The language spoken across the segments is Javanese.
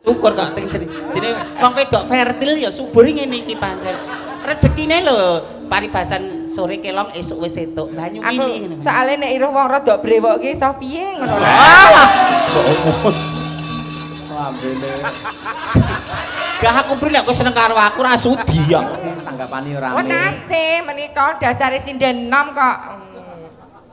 Syukur kok teng sini. Jenenge wong wedok fertil ya subur ngene iki pancen. Rezekine lho paribasan sore kelong esuk wis entuk banyu mini ngene. Soale nek iruh wong rada brewok ki iso piye ngono lho. Lambene. Gak aku beri aku seneng karo aku ra sudi ya. Tanggapane ora. Oh nase menika dasare sinden nom kok.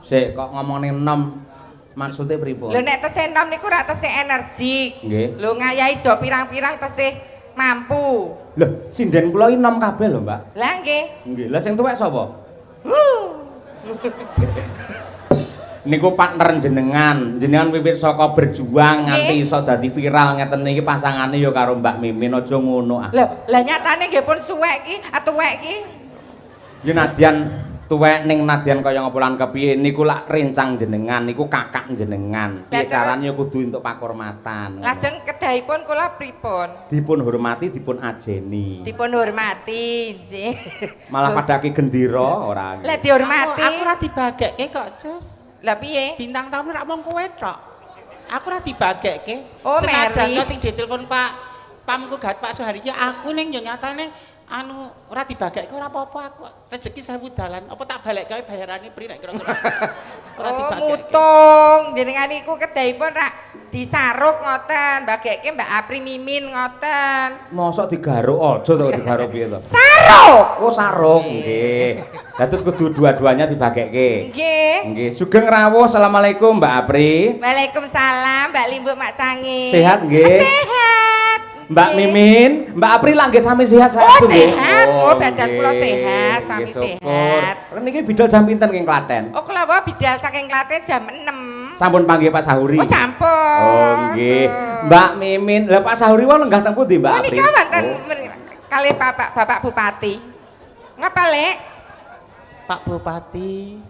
Sik kok ngomongin nom maksudnya pripun? Lho nek tesih nom niku ra tesih energik. Nggih. Lho ngayahi jo pirang-pirang tesih mampu. Lho, sinden kula iki nom kabeh lho, Mbak. Lah nggih. Nggih. Lah sing tuwek sapa? Niku partner jenengan wiwit saka berjuang nganti iso dadi viral ngeten iki pasangane ya karo Mbak Mimin aja ngono ah. Lho, lah nyatane nggih pun suwek ki, atuwek ki. Ya nadyan tuwek ning nadyan kaya ngopolan kepiye niku lak rencang jenengan niku kakak jenengan. Piye carane ya kudu entuk pakurmatan. Lajeng kedahipun kula pripun? Dipun hormati, dipun ajeni. Dipun hormati, nggih. Malah padake gendera ora. Lah dihormati. Aku ora dibagekke kok, Ces. Lah piye? Bintang tamu rak mung kowe tok. Aku ora dibagekke. Oh, senajan Mary. kok sing ditelepon Pamku Gat Pak Soehari ya aku ning yo nyatane anu ora dibagekke ora apa-apa aku. Rezeki sewu dalan. Apa tak balekke bayarane pri nek kira-kira. Ora Oh, dibagekke. mutung. Jenengan iku kedahipun rak disaruk ngoten, bagekke Mbak Apri Mimin ngoten. Mosok digaruk aja to digaruk piye to? Saruk. Oh sarung nggih. Lah terus kudu dua-duanya dibagekke. Nggih. Nggih, sugeng rawuh. Assalamualaikum Mbak Apri. Waalaikumsalam, Mbak Limbuk Mak Cangi. Sehat nggih? Sehat. Mbak Nggih. Mimin, Mbak Apri lah nggih sami sehat Oh, saya nggih. sehat. Oh, badan nggih. kula sehat, sami Nggih, syukur. sehat. Niki bidal jam pinten nggih Klaten? Oh, kula wae bidal saking Klaten jam 6. Sampun panggih Pak Sahuri. Oh, sampun. Oh nggih. Mbak Mimin, lah Pak Sahuri wae lenggah teng pundi Mbak Oh, Apri? nika wonten kalih Bapak Bupati. Ngapa, Lek? Pak Bupati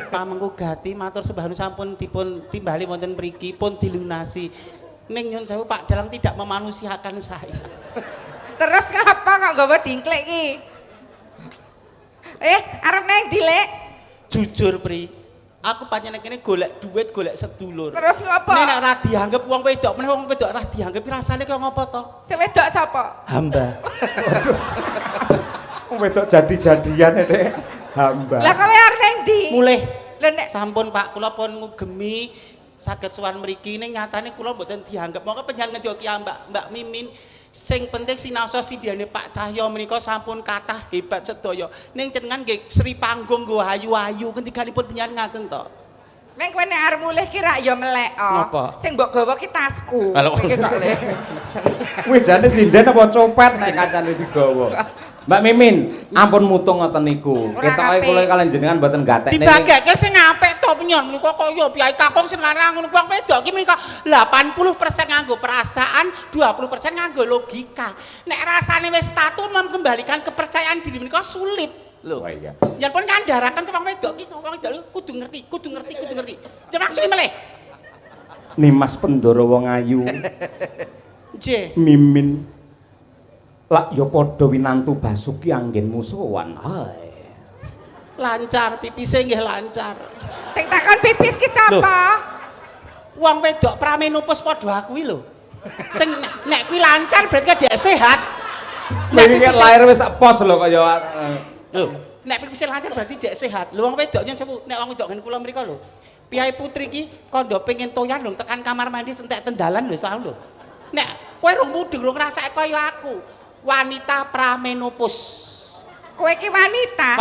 Pamengku Gati matur sembah sampun dipun timbali wonten mriki pun dilunasi. Ning nyun sewu Pak dalam tidak memanusiakan saya. Terus ngapa kok nggawa dingklek ki? Arep neng ndi, Lek? Jujur Pri, aku panjenengan kene golek duit, golek sedulur. Terus ngapa? Nek ora dianggep wong wedok, meneh wong wedok ora dianggep rasane kaya ngopo to? Sing wedok sapa? Hamba. Wong wedok jadi-jadian Nek. Hamba. Lah kowe arep neng ndi? Mulih Lho nek sampun Pak, kula pun ngugemi saged sowan mriki ning nyatane kula mboten dianggep. Monggo panjenengan ngedyoki Mbak Mimin. Sing penting sinaosa sidhane Pak Cahyo menika sampun kathah hebat sedaya. Ning jenengan nggih Sri Panggung nggo ayu-ayu kendikanipun panjenengan ngaten to. Neng kowe nek arep mulih ki rak ya melek. Ngapa? Sing mbok gawa ki tasku. Kalau- Iki kok, Lek. Kuwi jane sinden apa copet nek kancane digawa. Mbak Mimin, ampun mutung ngoten niku. Ora Ketoke apik. kula kalian jenengan mboten gatek Dibagekke sing apik to penyon menika kaya Piai Kakung sing larang ngono wong wedok ki menika 80% nganggo perasaan, 20% nganggo logika. Nek rasane wis tatu mengembalikan kepercayaan diri menika sulit lho. Oh iya. Yen pun kandharaken wong wedok ki wong wedok kudu ngerti. Jeneng sing meleh. Nimas Pendoro wong ayu. Nggih. Mimin. Lak ya padha winantu Basuki anggenmu sowan. Hai. Lancar pipise nggih lancar. Sing takon pipis ki sapa? Wong wedok pramenopause padha akui lho. Sing nek kuwi lancar berarti kan dia sehat. Iki lahir wis sak pos lho kaya Lho, nek pipise lancar berarti dia sehat. Lho wong wedok nyen sewu, nek wong wedok ngen kula mriko lho. Piai putri ki kondo pengen toyan lho tekan kamar mandi entek tendalan lho selalu lho. Nek kowe rung mudeng rung ngrasake kaya aku. Wanita pramenopause. Kowe ki wanita.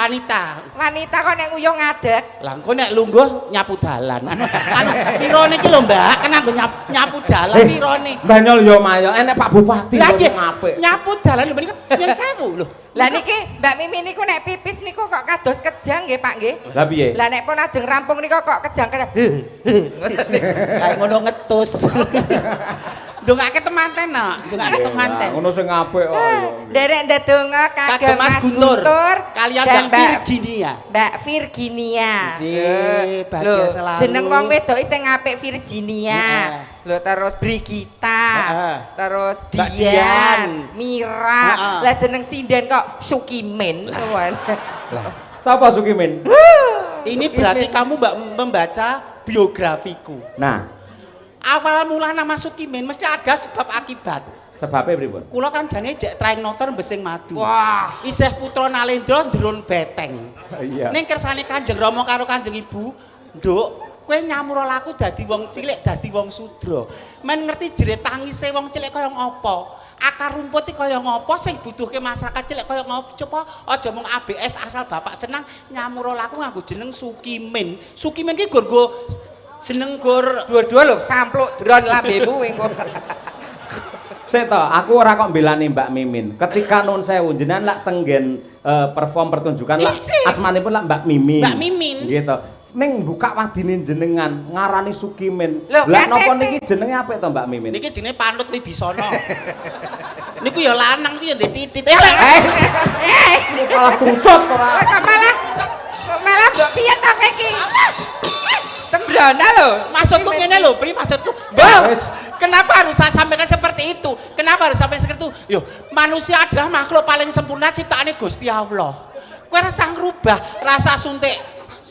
Wanita kok nek uyung ngadeg. Lah engko nek lungguh nyapu dalan. Anu pirone iki lho Mbak, kan nggo nyapu dalan pirone. Banyol ya mayo enek Pak Bupati Lah kok nggih, sing apik. nyapu dalan lho menika yen sewu lho. Lah niki Mbak Mimin niku nek pipis niku kok kados kejang nggih Pak nggih. Lah piye? Lah nek pun ajeng rampung niku kok kejang-kejang. Kayak ngono ngetus. Ndongake temanten no, ndongake temanten. Ngono sing apik kok. Derek ndedonga kagem Mas Guntur kalian dan Mbak Virginia. Mbak Virginia. Nggih, bahagia Lho, selalu. jeneng wong wedok sing apik Virginia. Heeh. Lho terus Brigita. Heeh. Terus Mbak Dian, Dian. Mira. Heeh. Lah jeneng sinden kok Sukimin. Sapa Sukimin? Ini berarti kamu Mbak membaca biografiku. Nah, Awal mula nama Sukimin mesti ada sebab akibat. Sebabnya pripun? Kula kan jane jek traing notor mbesing madu. Wah, Isih putra Nalendra ndrun beteng. Iya. Ning kersane Kanjeng Rama karo Kanjeng Ibu, Nduk, kowe nyamura laku dadi wong cilik, dadi wong sudra. Men ngerti jerit tangise wong cilik kaya ngopo? Akar rumput iki kaya ngopo sing butuhke masyarakat cilik kaya ngopo? Coba aja mung ABS asal bapak senang nyamura laku nganggo jeneng Sukimin. Sukimin ki gur jeneng gur dua-dua lho sampluk dron lambemu engko. Sik to, aku ora kok mbelani Mbak Mimin. Ketika nun sewu jenengan lak tenggen perform pertunjukan lak asmanipun lak Mbak Mimin. Mbak Mimin. Gitu. Ning buka wadine jenengan ngarani Sukimin. Lho, Lah kan napa tete. niki jenenge apik to Mbak Mimin? niki jenenge Panut Wibisana. Niku ya lanang ki ya ndek titit. Malah trucut ora. Kok malah mbok piye to kowe iki? Sembrana lho. Maksudku ngene lho, Pri, maksudku. Wis. Kenapa harus saya sampaikan seperti itu? Kenapa harus sampai seperti itu? Yo, manusia adalah makhluk paling sempurna ciptaane Gusti Allah. Kowe rasa ngrubah rasa suntik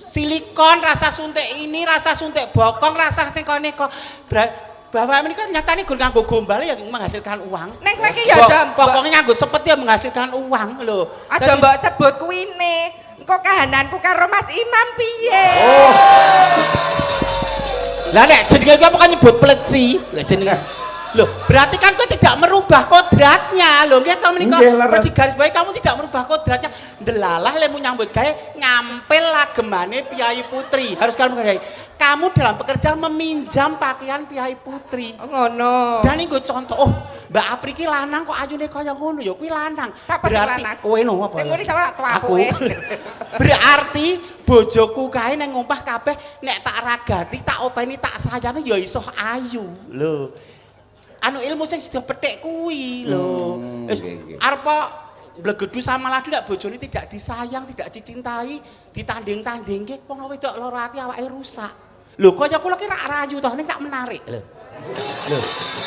silikon, rasa suntik ini, rasa suntik bokong, rasa sing kene kok bahwa ini kan nyatanya gue nganggo gombal ya menghasilkan uang. Nek kowe iki ya aja pokoknya nganggo sepet ya menghasilkan uang lho. aja mbok sebut kuwine. Engko kahananku karo Mas Imam piye? Oh. Lah nek jenenge iki apa kan nyebut pleci? Lah jenenge. Loh, berarti kan kau tidak merubah kodratnya. Loh, nggih to menika. Pergi garis bawahi kamu tidak merubah kodratnya. Ndelalah lemu nyambut gawe ngampil lagemane Piai Putri. Harus kamu menghargai. Kamu dalam pekerjaan meminjam pakaian Piai Putri. Oh, ngono. Dan ini gue contoh. Oh, Mbak Apri ki lanang kok ayune kaya ngono ya kuwi lanang. Sapa Berarti lanang? kowe no apa? Sing ngene sama Aku. Berarti bojoku kae nang omah kabeh nek tak ragati, tak openi, tak sayangi ya iso ayu. Lho. Anu ilmu sing sida petik kuwi lho. Wis arep blegedu sama lagi nek bojone tidak disayang, tidak dicintai, ditanding-tandingke wong wedok lara ati awake rusak. Lho kaya kula ki rak rayu to ning tak menarik lho. Lho.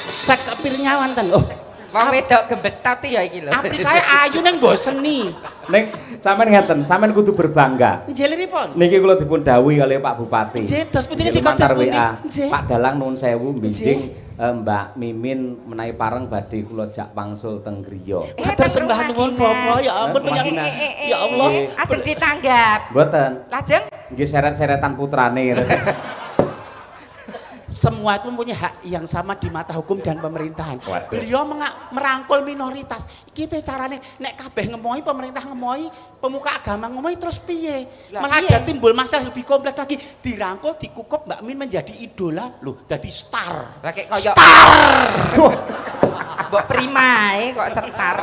Seks appeal-nya wonten. Oh, Wong wedok gembetat ya iki lho. Apri kae ayu ning mboseni. Ning sampean ngeten, sampean kudu berbangga. Njelenipun. Niki kula dipun dawuhi oleh Pak Bupati. Nggih, dos putune Nggih, dikotos lumantar pundi? WA. Nggih. Pak Dalang nuwun sewu mbinjing Mbak Mimin menawi pareng badhe kula jak wangsul teng griya. Matur sembah nuwun Bapak, ya ampun penyang. Ya Allah. Ajeng ditanggap. Mboten. Lajeng Nggih seret-seretan putrane. Semua itu mempunyai hak yang sama di mata hukum dan pemerintahan. Waduh. Beliau merangkul minoritas. Iki piye carane nek kabeh ngemohi pemerintah ngemohi, pemuka agama ngemohi terus piye? Lah, Malah piye? ada timbul masalah lebih kompleks lagi. Dirangkul, dikukup Mbak Min menjadi idola, loh, jadi star. Lah kaya kaya mbok primae kok setar.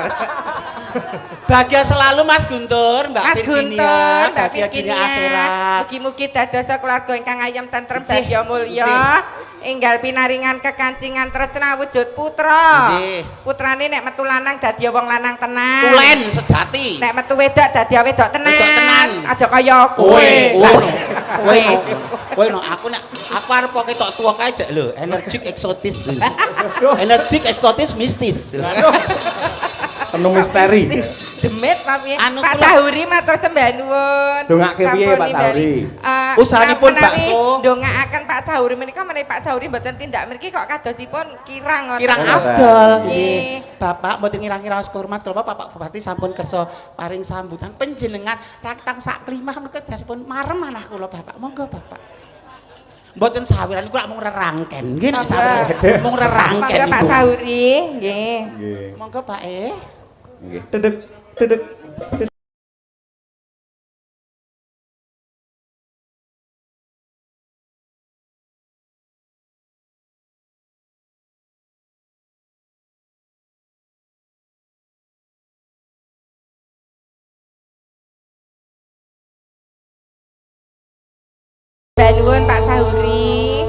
Bahagia selalu Mas Guntur, Mbak Mas Virginia. Guntur, Mbak Bahagia dunia Virginia. akhirat. Mugi-mugi dados keluarga ingkang ayem tentrem Nggih, bahya mulya. nggih. Enggal pinaringan kekancingan tresna wujud putra. Nggih. Putrane nek metu lanang dadi wong lanang tenan. Tulen sejati. Nek metu wedok dadi wedok tenan. Wedok tenan. Aja kaya Kowe, kowe. kowe no, aku arep kok ketok tuwa kae jek lho, energik eksotis. Energik eksotis mistis. Penuh misteri. Demit tapi Anu Pak kula- Sahuri matur sembah nuwun. Dongake piye, Sampun Pak nindali. Sahuri? Usahanipun menawi bakso. Ndongaaken Pak Sahuri menika menawi Pak Sahuri mboten tindak mriki kok kadosipun kirang ngoten. Kirang Ngoten. afdol. Nggih. Nggih. Bapak mboten ngira-ngira hormat lho Bapak Bupati sampun kersa paring sambutan panjenengan raktang sak klimah menika dasipun marem manah kula Bapak. Monggo Bapak. Mboten sawiran kula mung rerangken. Nggih nek sawiran mung rerangken. Monggo Pak Ibu. Sahuri, nggih. Nggih. Monggo Pak Nggih. Dedek dedek. Nuwun Pak Sahuri.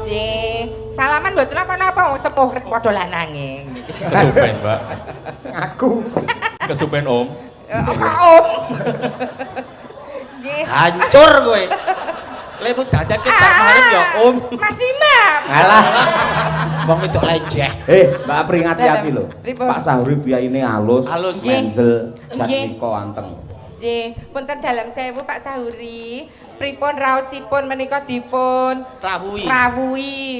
Nggih. Salaman mboten apa-apa wong sepuh padha lanange. Kesupen, Mbak. Sing aku. Kesupen, Om. Apa Om? Nggih. Hancur kowe. Lemu dadan ki bar marem ya Om. Mas Imam. Alah. Wong wedok leceh. Mbak Apri hati-hati lho. Pripun? Pak Sahuri biayine halus, Halus. mendel, Nggih. jatiko anteng. Nggih, punten dalam sewu Pak Sahuri. pripun raosipun menika dipun rawuhi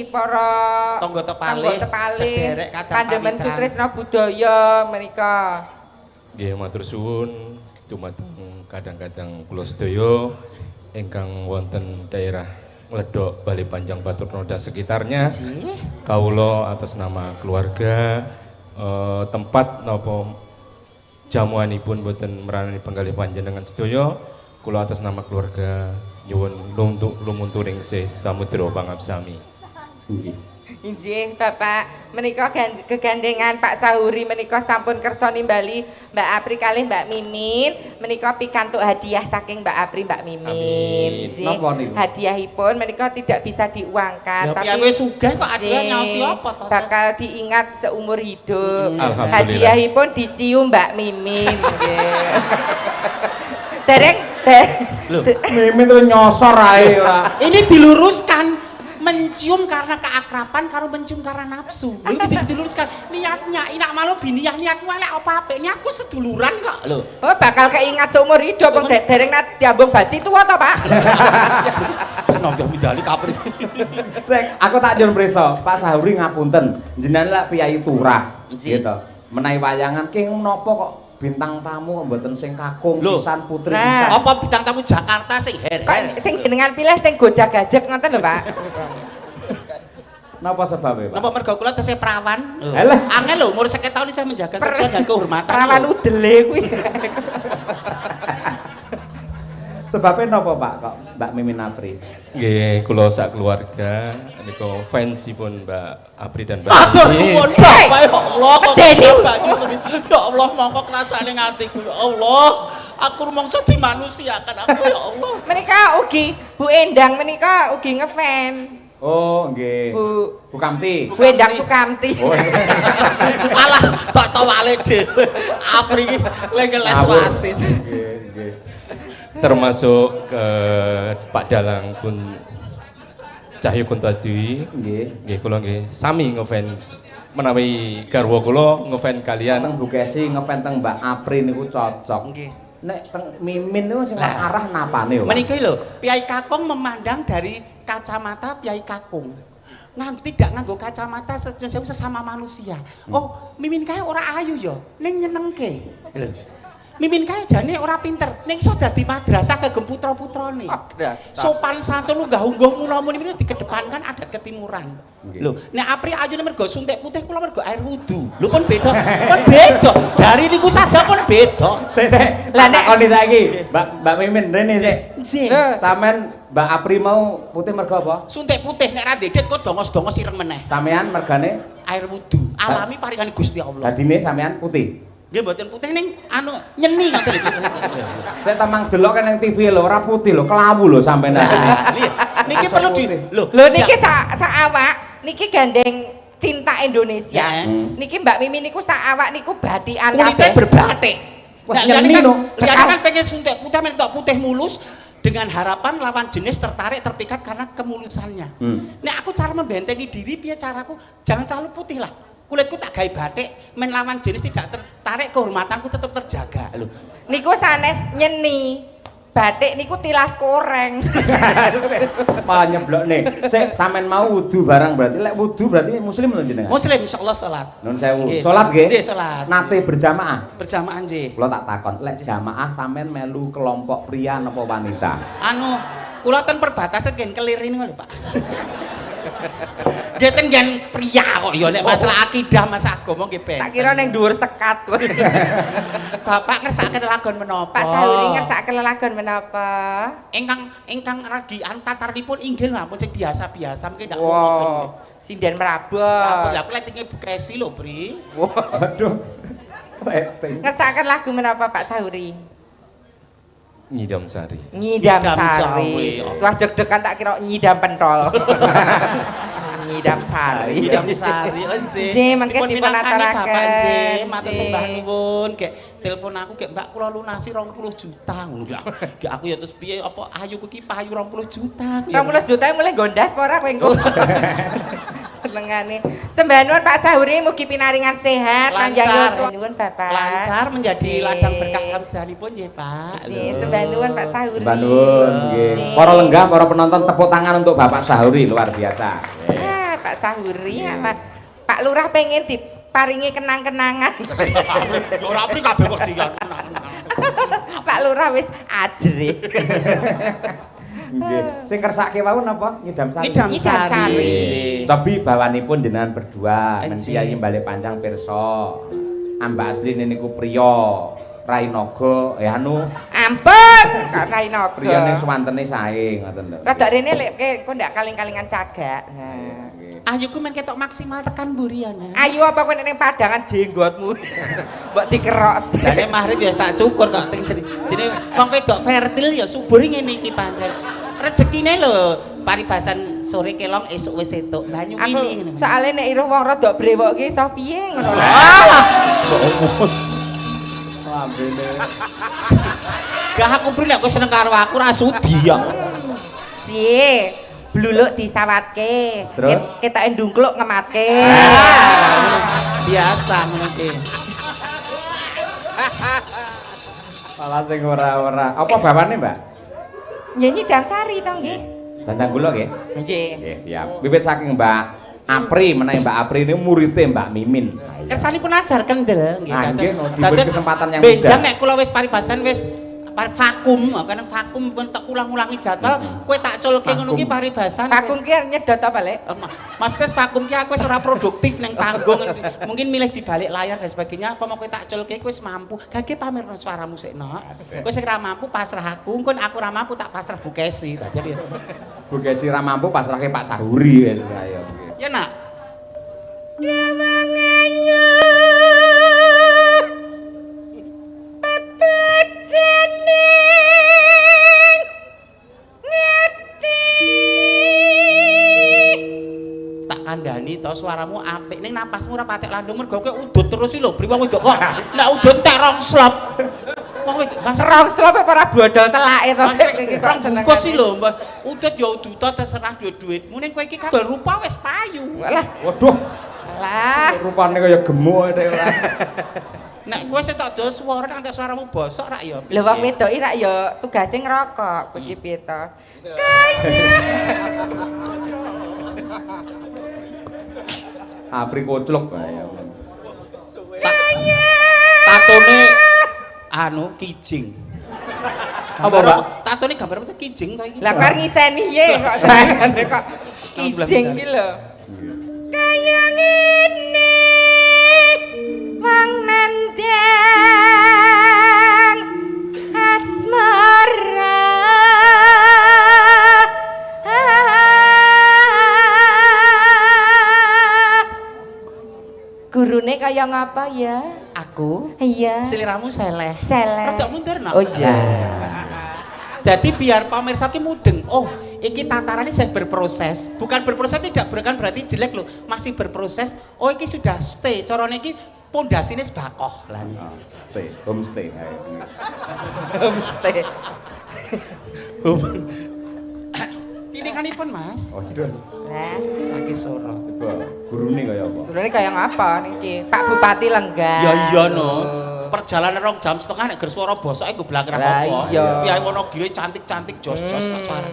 para tangga tepalih sederek kadang Pandemen pamitan. Sutrisna Budaya menika. Nggih matur suwun dumateng kadang-kadang kula sedaya ingkang wonten daerah Ngledok, Bali Panjang, Baturna dan sekitarnya. Kawula atas nama keluarga tempat napa jamuanipun boten meranani penggalih panjenengan sedaya. Kula atas nama keluarga nyuwun lumunturing sih samudra pangabsami. Injih Bapak, menika kegandengan Pak Sahuri menika sampun kersa nimbali Mbak Apri kalih Mbak Mimin, menika pikantuk hadiah saking Mbak Apri Mbak Mimin. Amin. Injih, Napa niku? hadiahipun menika tidak bisa diuangkan, Ya piye wis sugih kok hadiah injih, nyaosi apa to? bakal diingat seumur hidup. Alhamdulillah. Hadiahipun dicium Mbak Mimin. Nggih. Dereng Mimin terus nyosor ae ora. Ini diluruskan. Mencium karena keakraban karo mencium karena nafsu. Lho iki diluruskan. Niatnya inak malu biniah niatmu elek apa apik. Niatku seduluran kok lho. Oh bakal keingat seumur hidup wong dereng diambung baci tuwa to, Pak? Nonton mindali kapri. Sik, aku tak njur prisa, Pak Sahuri ngapunten, jenengan lak piyai turah. Nggih. Gitu. Menawi wayangan ki menapa kok bintang tamu mboten sing kakung Lho. pisan putri Nah. pisan. Apa bidang tamu Jakarta sing Kok her-her. sing jenengan pilih sing gojag-gajeg ngoten lho, Pak. Napa sebabnya, Pak? Napa mergo kula tesih prawan? Alah. Angel lho umur 50 tahun saya menjaga kerja dan kehormatan. Perawan lho. udele kuwi. Sebabnya napa, Pak, kok Mbak Mimin Apri? Nggih, kula sak keluarga niku fansipun Mbak Apri dan Mbak Atur Mimin. nuwun Bapak ya Allah kok Deni. Bapak Yusuf. Ya Allah mongko kerasane ngatiku ya Allah. Aku rumangsa dimanusiakan aku ya Allah. Menika ugi Bu Endang menika ugi ngefan. Oh, nggih. Bu Kamti. Bu Endang Sukamti. Oh, Alah kok tawale dhewe. Apri iki les wasis. nggih, nggih. Termasuk ke Pak Dalang pun Cahyo Kuntadi. Nggih. Nggih kula nggih sami ngefans menawi garwa kula ngefans kalian. Teng Bu Kesi ngefan teng Mbak Apri niku cocok. Nggih. Nek teng Mimin niku sing Lah. arah napane, Pak? Menika lho, Piai Kakung memandang dari kacamata Piai Kakung. Tidak nganggo kacamata sesama manusia. Oh, Mimin kae ora ayu ya, ning nyenengke. Lho. Mimin kae jane ora pinter, ning iso dadi madrasah kagem putra-putrane. Sopan santun unggah-ungguh mula-muli ini dikedepankan adat ketimuran. Nggih. Lho, nek Apri ayune mergo suntik putih kula mergo air wudu. Lho pun beda. Pun beda. Dari niku saja pun beda. Sik. Lah, Lah nek- nek koni saiki, Mbak Mimin rene sik. Nggih. Lho, Sampean Mbak Apri mau putih mergo apa? Suntik putih nek ra dedet kok dongos-dongos ireng meneh. Sampean mergane Air wudu alami paringan Gusti Allah. dadine sampean putih. Nggih mboten putih ning anu nyeni ngoten iki. Saya tamang delok kan yang TV lho, ora putih lho, kelawu lho sampean asline. Niki perlu di lho niki sak awak niki gandeng cinta Indonesia. Ya. Niki Mbak Mimin niku sak awak niku batikan kulitnya berbatik. Wah, Nah, nyeni kan, no. lihatnya kan pengen suntik putih, pengen tok putih mulus dengan harapan lawan jenis tertarik terpikat karena kemulusannya. Nek aku cara membentengi diri, piye caraku? Jangan terlalu putih lah. Kulitku tak gawe batik, men lawan jenis tidak tertarik, kehormatanku tetap terjaga. Lho. Niku sanes nyeni. Batik niku tilas koreng. Malah nyeblokne. Sik sampean mau wudu barang berarti lek wudu berarti muslim lho jenengan. Muslim insyaallah salat. Nun sewu. Nggih, Salat nggih. nggih, salat. Nate berjamaah. Berjamaah nggih. Kula tak takon, lek jamaah sampean melu kelompok pria napa wanita? Anu, kula ten perbatasan gen kelirin ngono, Pak. Nggih ten gen pria kok ya nek masalah akidah, masalah agama nggih ben. Tak kira ning dhuwur sekat. Bapak ngersakaken lagon menapa? Pak Sahuri ngersakaken lelagon menapa? Ingkang ragian tataripun inggil ampun sing biasa-biasa mungkin ndak Wow, sinden Apa merabot. ya platinge Bu Kesi lho, Bri. Waduh. Rating. Ngersakaken lagu menapa Pak Sahuri? Nyidam Sari. Nyidam Nyidam Sari. Sari. Tuas deg-degan tak kira nyidam pentol. Nyidam Sari. Nyidam Sari nggih. Nggih, mengke Dipun dipun pinakani aturaken. Bapak nggih, matur Nggih. sembah nuwun. Gek telepon aku gek Mbak kula lunasi 20 juta ngono gek. Gek aku ya terus piye apa ayu ku ki payu 20 juta. 20 juta mulai gondas apa ora kowe engko? senengane. Sembah nuwun Pak Sahuri mugi pinaringan sehat panjang yuswa. Nuwun Bapak. Lancar menjadi ladang berkah kamsedanipun nggih, Pak. Sembah nuwun Pak Sahuri. Sembah nuwun nggih. Para lenggah, para penonton tepuk tangan untuk Bapak Sahuri luar biasa. Pak Sahuri Pak Lurah pengen diparingi kenang-kenangan. Ya ora pri kabeh kok dikan. Pak Lurah wis ajre. Nggih. Sing kersake wau napa? Ngidam sari. Ngidam sari. Cobi bawanipun jenengan berdua Anjing. Mentiayi balik panjang pirsa. Ambak asline niku priya Rainaga Ampun, Kak Rainaga. priya ning swantene sae ngoten lho. Rada rene lek kok ndak kaling-kalingan cagak. Nah. Ayu ku men ketok maksimal tekan mburian. Ayu apa kowe ning padangan jenggotmu. Mbok dikerok. Jane mahrib ya tak cukur kok teng sini. Jene wong wedok fertil ya subur ngene iki pancen. Rezekine lho paribasan sore kelong esuk wis entuk banyu Aku mini ngene. soalnya nek iruh wong rada brewok ki iso piye ngono lho. Lambene. Gak aku pri nek kowe seneng karo aku ra sudi ya. Siye, bluluk disawatke. Terus? Ketoke ndungkluk ngematke. Biasa ngono iki. Malah sing ora-ora. Apa bawane, Mbak? Nyanyi Damsari to nggih. Dandang kula nggih. Nggih. Nggih, siap. Wiwit saking Mbak Apri menawi Mbak Apri ini muridé Mbak Mimin. Kersanipun ajar kendel nggih. Ah, nggih, no, diberi Dados kesempatan yang benjang mudah. nek kula wis paribasan wis vakum, kadang vakum pun tak ulang-ulangi jadwal, kowe tak culke ngono ki paribasan. Vakum ki nyedot apa lek? Maksudnya vakum ki aku wis ora produktif ning panggung. Mungkin milih di balik layar dan sebagainya. Apa mau kowe tak culke kowe wis mampu. Gage pamerno suaramu sik nok. Kowe sing ra mampu pasrah aku, engko aku ra mampu tak pasrah Bu Kesi. Dadi Bu Gesi ra mampu pasrahke Pak Sahuri wis ayo nggih. ya nak. Dawanganyo pepejeneng ngati Tak kandhani to suaramu apik ning napasmu ora patek landung mergo kowe udut terus iki lho bri wong wedok kok. Nek udut tek rong slop. Wong wedok Mas serong slope ora bodol telake to Mas iki kok seneng. bungkus iki lho, Mbah. Udut ya uduta terserah duit-duitmu ning kowe iki kan rupa wis payu. Lah, Waduh, lah. rupane kaya gemuk nek ora. Nek kowe sing tak do swara nang suaramu bosok rak ya. Lho wong wedok iki rak ya tugase ngerokok, kuwi piye to? Apri koclok ayo. Tatone anu kijing. Apa, Mbak? Tatone gambar apa kijing to iki? Lah kok ngiseni ye kok senengane kok kijing iki lho. Kaya ngene wong nandang asmara gurune kaya ngapa ya? Aku Iya. seliramu seleh. Seleh. Rada mundur nak. Oh iya. Jadi biar pemirsa ki mudeng. Oh, iki tatarannya saya berproses. Bukan berproses tidak bukan berarti jelek loh. Masih berproses. Oh, iki sudah stay. Corone iki pondasine sebakoh lah. Stay, homestay ayo. Homestay. Ini kanipun Mas. Waduh, Lah, Lagi soro. coba gurune kaya apa? gurune kaya ngapa niki? Pak Bupati Lenggah. Ya iya no. Perjalanan 2 jam setengah nek ger swara bosoke nggo blangkrah Lah apa. iya. Piye Wonogiri cantik-cantik jos-jos kok suara.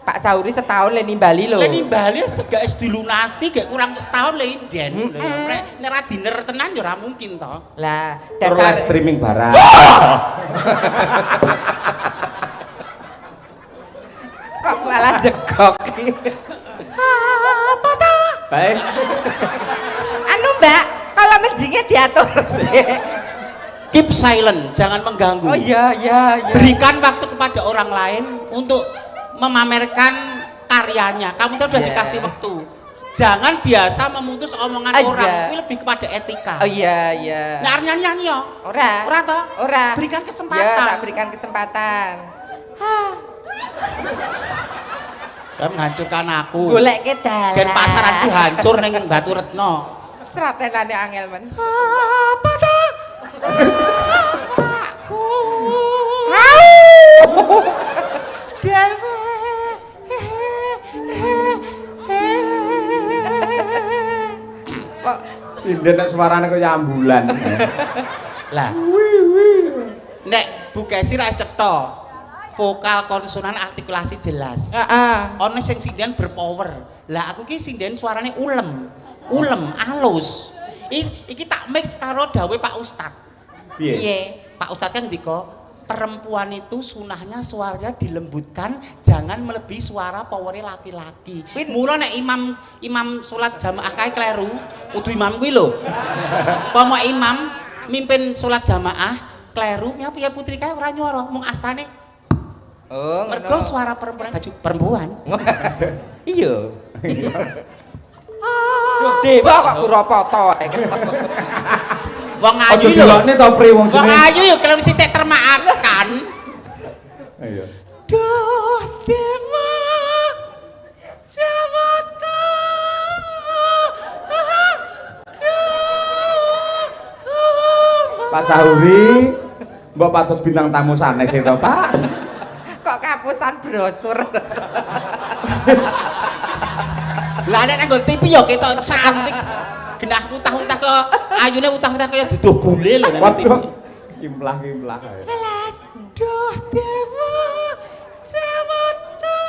Pak Sahuri setahun le nimbali lho. Lah nimbali gak es dilunasi gak kurang setahun le inden. Nek ra diner tenan ya ora mungkin to. Lah, Terus live streaming barang. kok malah jegok. Apa to? Baik. Anu Mbak, kalau menjingnya diatur sih. Keep silent, jangan mengganggu. Oh iya iya iya. Berikan waktu kepada orang lain untuk memamerkan karyanya. Kamu tuh udah Yeah. dikasih waktu. Jangan biasa memutus omongan Iya. orang. Itu lebih kepada etika. Oh iya iya. Nah, nyanyi yo. Ora. Ora toh? Ora. Berikan kesempatan. Ya, tak berikan kesempatan. Kamu menghancurkan aku. Golek ke dalan. Dan pasaranku hancur ning Batu Retno. Stratenane angel men. Apa toh? Aku. Dewe. Sinden nek suarane kaya ambulan. Lah. Nek Bu Kesi ra cetha. Vokal konsonan artikulasi jelas. Heeh. Ono sing sinden berpower. Lah aku ki sinden suarane ulem, halus. Iki tak mix karo dawe Pak Ustad. Piye? Pak Ustad kan ndika perempuan itu sunahnya suaranya dilembutkan, jangan melebihi suara powere laki-laki. Mula nek imam salat jamaah kae kleru, kudu imam kuwi lho. Pomo imam mimpin salat jamaah kleru, piye putri kae ora nyuara, mung astane. Oh, Mergo suara perempuan baju perempuan. Iya. Dewa kok kuropoto. Wong ayu Ayo lho. delokne to pri wong Wong jenenge. ayu yo kelem sithik termakan. Iya. Duh dewa Jawata. Pak Sahuri, mbok patus bintang tamu sanes itu, Pak. Kok kapusan brosur. Lah nek nggo TV yo ketok cantik. Genah utah-utah kok ayune utah-utah kaya duduh gule lho nek TV. Waduh. Kimplah-kimplah. Welas. Duh dewa Jawata.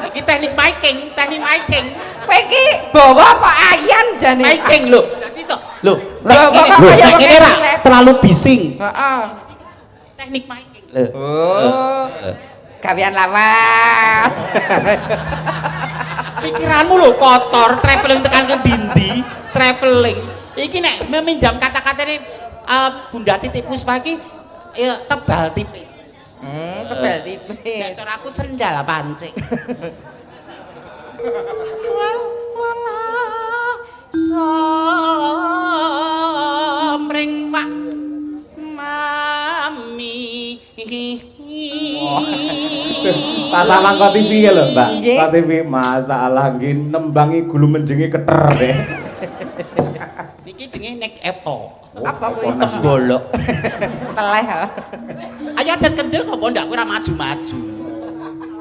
Iki teknik miking. Kowe iki bawa apa ayan jane? Miking lho. Dadi iso. Lho, Lho, bapak kaya nek kene ra ngene. terlalu bising. Heeh. Teknik miking. Lho. Oh. Gawean lawas. Pikiranmu lho kotor, traveling tekan ke dindi, traveling. Iki nek meminjam kata-katane Bunda Titik Puspa iki ya tebal tipis. Tebal Nek tipis. cara aku sendal pancing. Wala somring Pak Mami. Tak samang kok TV ya lho, Mbak. Nggih. Kok TV masalah nggih nembangi gulu menjengi keter deh. Niki jenenge nek Apple. Apa kuwi? Tembolok. Teleh ha. Ayo aja kendel kok ndak kowe ora maju-maju.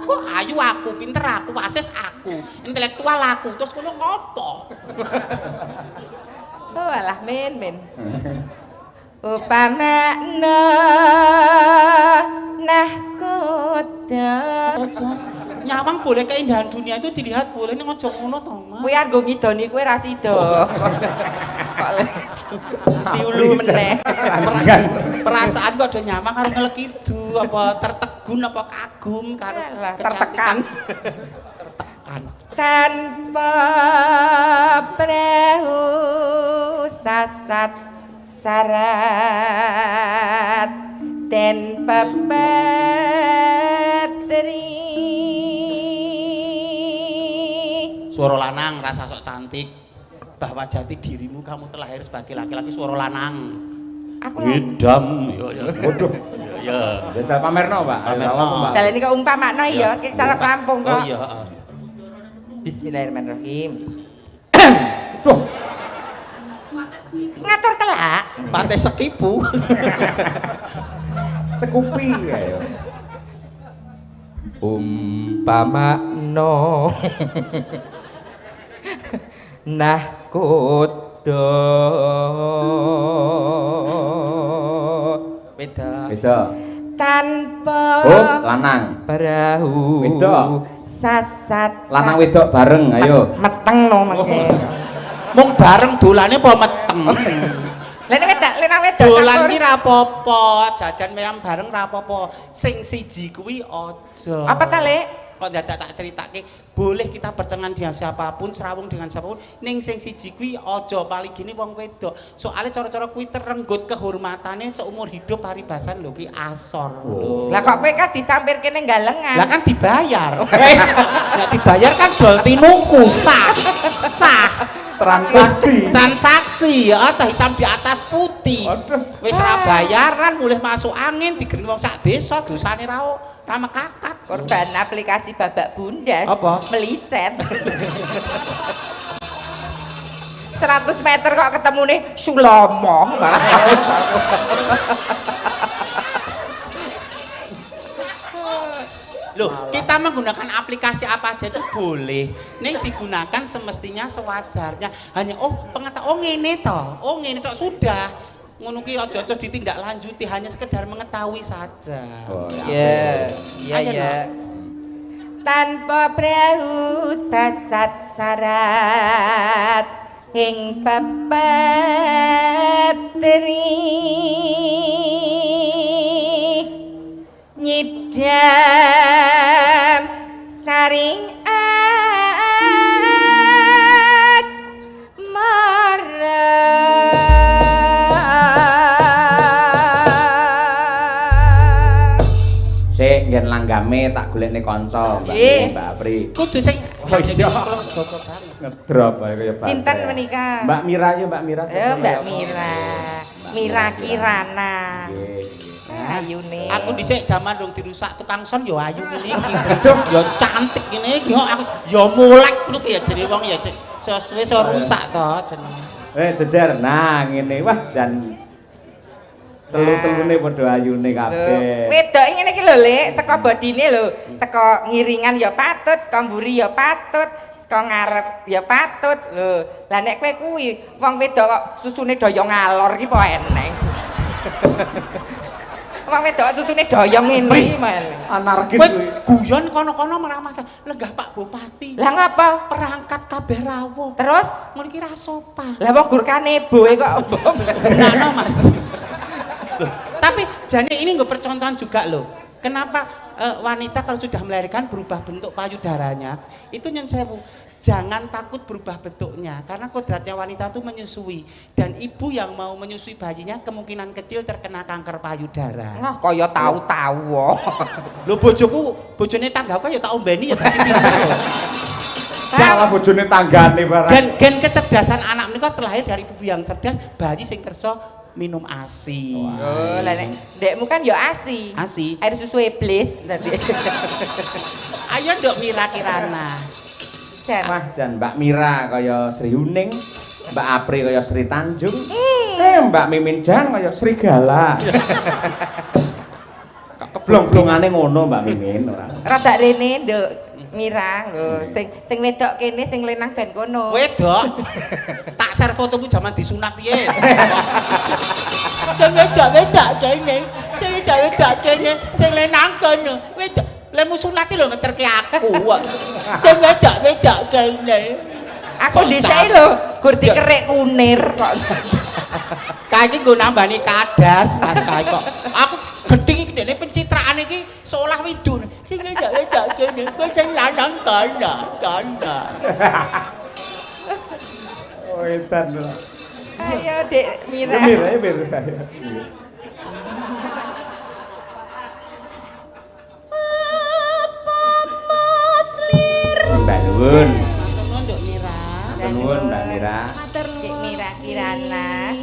Kok ayu aku, pinter aku, wasis aku, intelektual aku, terus kono ngopo? Oh alah men. Upamana nahkoda. Nyawang boleh keindahan dunia itu dilihat boleh ning aja ngono to, Mas. Kuwi argo ngidoni kowe ra sida. Kok diulu meneh. Perasaan kok do nyawang karo ngelekidu apa tertegun apa kagum karo Alah, kecantikan. tertekan. Tanpa prehu sasat sarat den pepetri. Suara lanang rasa sok cantik. Bahwa jati dirimu kamu telah lahir sebagai laki-laki suara lanang. Aku lho. Widam. Ya. Waduh. Ya. Jajal pamerno, Pak. Pamerno. Apa, Mbak? Dalan iki umpamakno ya, ki salah Lampung Oh kok. iya, Bismillahirrahmanirrahim. Duh, Ngatur kelak. Pantai Sekipu. sekupi ya. Umpamakno nahkoda Beda. Beda. tanpa Oh, lanang. perahu Wedok. sasat Lanang wedok bareng, ayo. meteng no mengke. Mung bareng dolane apa meteng? Lene lenang wedok. Dolan campur. ki ra apa-apa, jajan meyang bareng ra apa-apa. Sing siji kuwi aja. Apa ta, Lek? Kok dadak tak critake, boleh kita berteman dengan siapapun, serawung dengan siapapun, ning sing siji kuwi aja paligine wong wedok. Soale cara-cara kuwi terenggut kehormatane seumur hidup paribasan lho ki asor lho. Lah kok kowe kan disampirke ning galengan. Lah kan dibayar. Nek dibayar kan dol tinungku sah. Transaksi ya ta hitam di atas putih. Wis ra bayaran mulih masuk angin digering wong sak desa dosane ra mekakat. Korban aplikasi babak bundas. Apa? Melicet. 100 meter kok ketemu nih Sulomo malah. Loh, kita menggunakan aplikasi apa aja itu boleh. Ning digunakan semestinya sewajarnya. Hanya ngene to sudah. Ngono ki aja terus ditindaklanjuti, hanya sekedar mengetahui saja. Oh, Iya, Ayo, iya. Tanpa perahu sasat sarat ing pepetri nyidam saring Sik ngen langgame tak golekne kanca Mbak Apri. Kudu sing Ngedrop ae kaya baterai. Sinten menika? Mbak Mira ya Mbak Mira. Mbak Mira. Mira Kirana. Nggih. Ayune. Aku dhisik jaman dong dirusak tukang son ya ayu ngene iki. Bedhong ya cantik ngene iki kok aku ya mulek ngono ya jenenge wong ya sesuwe so rusak to jenenge. Jejer. Nah, ngene wah jan telu-telune padha ayune kabeh. Wedoke ngene iki lho, Lek, saka bodine lho, saka ngiringan ya patut, saka mburi ya patut, saka ngarep ya patut. Lho, lah nek kowe kuwi wong wedok kok susune daya ngalor iki po eneng. Wong wedok susune daya ngene iki men. Anarkis Kowe kuwi. Iya. guyon kono-kono meramah lenggah Pak Bupati. Lah ngapa? Perangkat kabeh rawuh. Terus Ngono iki ra sopan. lah wong gurkane boe kok Nah, Mas. Loh, tapi jane ini nggak percontohan juga loh. Kenapa wanita kalau sudah melahirkan berubah bentuk payudaranya? Itu yang sewu. Jangan takut berubah bentuknya karena kodratnya wanita itu menyusui dan ibu yang mau menyusui bayinya kemungkinan kecil terkena kanker payudara. Nah, kaya tahu-tahu wae. Lho bojone tanggaku ya tak ombeni ya dadi pinter. Salah bojone tanggane barang. Gen kecerdasan anak menika terlahir dari ibu yang cerdas, bayi sing kersa minum ASI. Oh, lah nek ndekmu kan ya ASI. ASI. Air susu iblis tadi. Ayo nduk Mira Kirana. Jan. Wah jan Mbak Mira kaya Sri Huning, Mbak Apri kaya Sri Tanjung. Mbak Mimin Jang kaya Sri Gala. Keblong-blongane ngono Mbak Mimin ora. Rada rene nduk Mira lho, sing wedok kene sing lenang ben kono. Wedok. Tak share fotomu zaman disunat piye. Sing wedok kene, sing wedok kene, sing lenang kono. Wedok. Lemu sunat iki lho ngeterke aku. Sing wedok kene. Aku dhisik lho, gur dikerik kunir kok. Kae iki nggo nambani kadas Mas kae kok. Aku gedhing iki dene pencitraan iki seolah widun. Sing wedok kene, kowe sing lanang kono. Oh edan lho. Ayo Dek Mira. Mira. Mbak Nuwun. Nduk Mira. Nuwun Mbak Mira. Matur Dek Mira Kirana.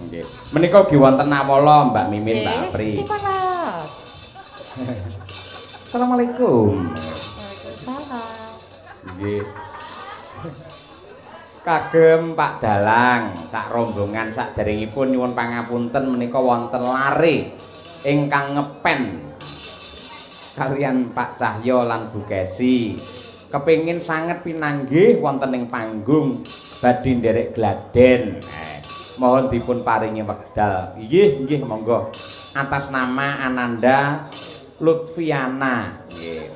Nggih. Menika ugi wonten awala Mbak Mimin Mbak Apri. Dipanas. Assalamualaikum. Waalaikumsalam. Nggih. Kagem Pak Dalang, sak rombongan saderengipun nyuwun pangapunten menika wonten lare ingkang ngepen kalian Pak Cahyo lan Bu Kesi. Kepingin sanget pinanggih wonten ing panggung badhe nderek gladen. Mohon dipun paringi wekdal. Nggih, monggo. Atas nama Ananda Lutfiana. Nggih.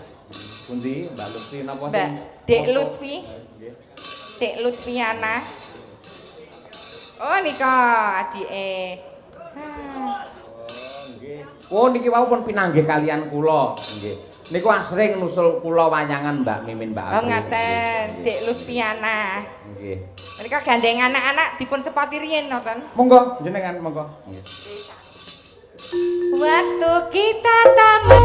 Pundi Mbak Lutfi napa Mbak Dek Lutfi. Dek Lutfiana. Oh nika adike. Oh niki wau pun pinanggih kalian kula. Nggih. Niku asring nusul kula wayangan Mbak Mimin Mbak Apri. Oh ngaten, Dek Lutfiana. Nggih. Menika gandeng anak-anak dipun sepati riyen nonton. Monggo jenengan monggo. Nggih. Waktu kita tamu.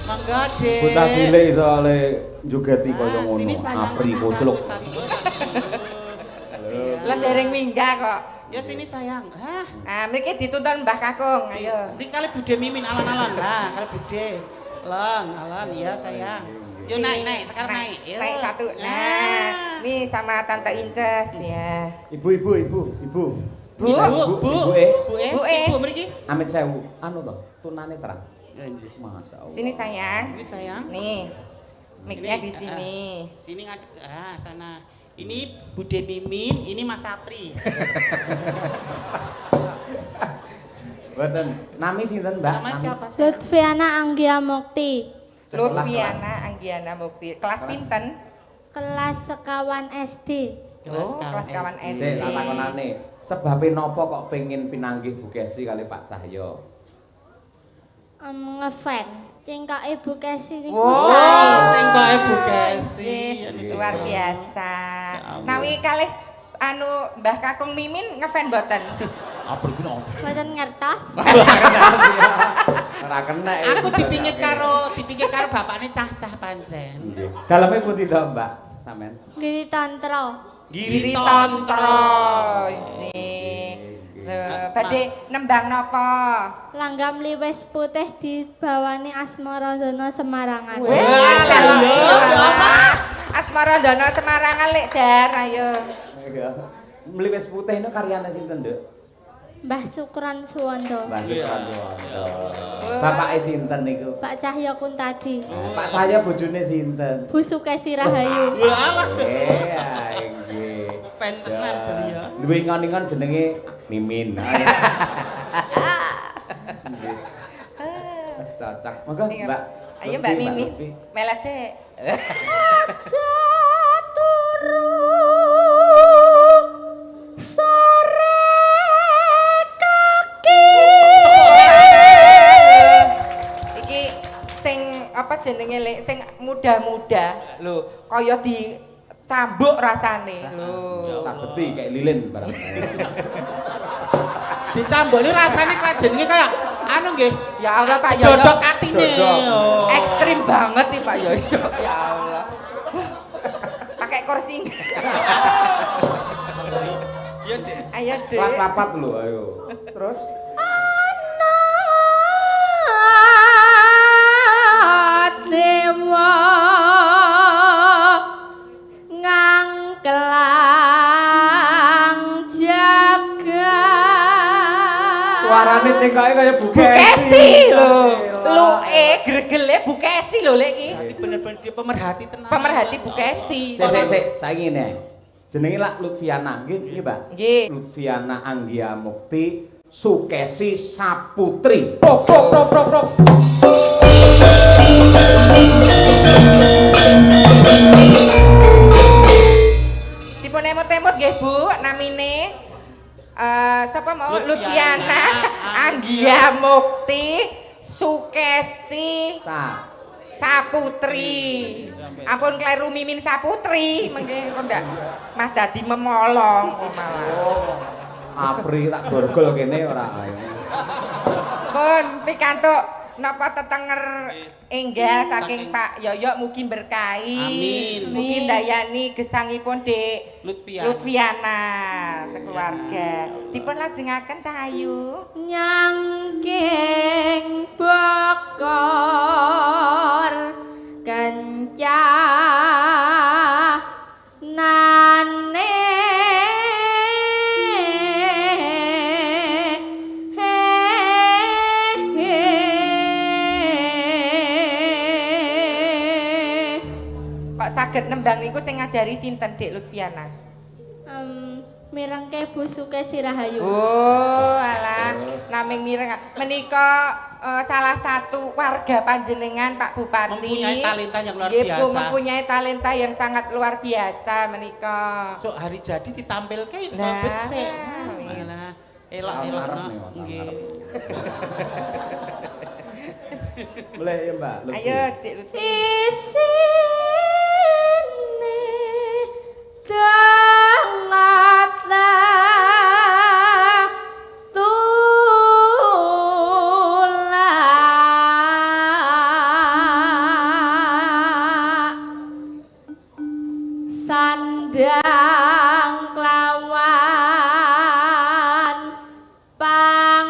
Mangga Dek. Buta cilik iso ale njogeti kaya ngono. Sini sayang, Apri jangan kocluk. Lah dereng minggah kok. Ya sini sayang. Hah? Ah mriki dituntun Mbah Kakung. Ayo. Ini kali Bude Mimin alon-alon. Nah, kali Bude. Alon, ya sayang. Yuk naik, sekarang naik. Yuk. Naik satu. Nah, nih sama Tante Inces ya. Ibu. Bu, Bu, Bu, eh. Bu, Bu, eh. Ibu mriki. Amit sewu anu to, tunane terang. Masya Allah. Sini sayang. Ini sayang. Nih. Mic-nya Ini, di sini. Sini ngadep sana. Ini Bude Mimin, ini Mas Sapri. Mboten. Nami sinten, Mbak? Nama siapa? Lutfiana Anggia Mukti, Lutfiana Anggiana Mukti. Kelas pinten? kelas sekawan SD. Oh, kelas kawan SD. Sik, tak takonane. Sebabe napa kok pengen pinanggih Bu Kesi kali Pak Cahyo? Ngefan. Cengkoke Bu Kesi niku Wow. sae. Cengkoke Bu Kesi. Luar biasa. ampun. Nawi kalih Mbah Kakung Mimin ngefan mboten? Apa iki opo? Mboten ngertos. Ora kena. Aku dipingit karo bapakne cah-cah pancen. Nggih. Daleme pundi to, Mbak? Sampean? Giri Tantra. Giri Tantra. Badhe nembang napa? Langgam liwes putih dibawani Asmaradana Semarangan. Asmaradana Semarangan lek Dar ayo. Mliwis putih itu karyane sinten, Nduk? Mbah Sukran Suwondo. Mbah Supranoto. Bapake sinten niku? Pak Cahyo Kuntadi. Pak Cahyo bojone sinten? Bu Sukesi Rahayu. Nggih. Pentenan beliau. Duwe ingon-ingon jenenge Mimin. Nggih. Wis cocok. Monggo, Mbak. Ayo Mbak Mimin. Melet sik. Aja turu sore kaki. Iki sing apa jenenge lek sing muda-muda lho, kaya dicambuk rasane lho. Sabeti kayak lilin barang. Dicamboni rasane kaya jenenge kaya anu nggih. Ya Allah Pak Yoyo. Dodok atine. Oh. Ekstrim banget nih Pak Yoyo. Ya Allah. Pakai kursi. Iya, Dek. Ayo, Dek. Kelas papat lho, ayo. Terus Dewa ngangkelang jagat. suarane cengkoke kaya Bu Kesi lho. Gregele Bu Kesi lho lek iki. Berarti bener-bener dia pemerhati tenan. Pemerhati Bu Kesi. Sik, saiki ngene. Jenenge lak Lutfiana, nggih, Pak. Nggih. Lutfiana Anggia Mukti Sukesi Saputri. Pok pok pok pok pok. Dipun emot-emot nggih Bu, namine sapa mau Lutfiana Anggia Mukti Sukesi Saputri. Ampun kleru Mimin Saputri, mengke kok ndak Mas dadi memolong kok malah. Apri tak borgol kene ora ae. Pun pikantuk napa tetenger enggah saking Pak Yoyo mugi berkahi. Amin. Mugi ndayani gesangipun Dik Lutfiana sekeluarga. Dipun lajengaken Cahayu. Nyangking bokor kencah nane Kok saged nembang niku sing ngajari sinten Dik Lutfiana? mirengke Bu Sukesi Rahayu. Oh, alah, naming mireng. Menika salah satu warga panjenengan Pak Bupati. Mempunyai talenta yang luar Nggih, Bu, biasa. mempunyai talenta yang sangat luar biasa menika. So hari jadi ditampilke iso Nah, becik. wis. Malah elok-elok Arep no. nih, Mas, Nggih. arep. Boleh ya, Mbak. Lutfi. Ayo, Dik Lutfi. Isine dangatlah tulak sandang kelawan pangan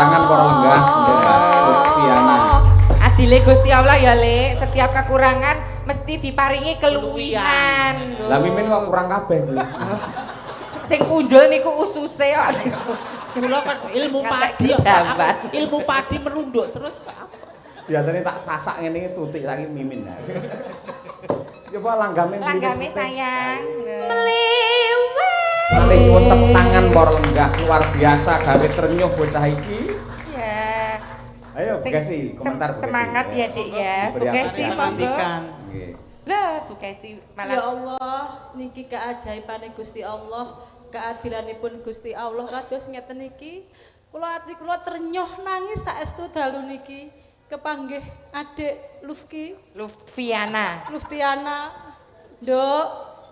tangan para lenggah Lutfiana. Adile Gusti Allah ya, Le. Setiap kekurangan mesti diparingi keluwihan. Lah Mimin kok kurang kabeh kuwi. Sing punjul niku ususe kok. Kula kan ilmu Ngantek padi kok. gambar. Ilmu padi merunduk terus kok apa? Biasanya tak sasak ngene iki tutik lagi Mimin. Coba langgame Langgame sayang. Meliwet. Mari nyuwun tepuk tangan para lenggah luar biasa gawe trenyuh bocah iki. Ya. Ayo Bu Kesi, komentar Bu Kesi. Semangat ya, Dik ya. Bu Beri Kesi apresiasi. monggo. Nggih. Lah, Bu Kesi Ya malah Allah, niki keajaibane Gusti Allah, keadilanipun Gusti Allah kados ngeten niki. Kula ati kula ternyoh nangis saestu dalu niki kepanggih adik Lutfiana. Luftiana. Nduk,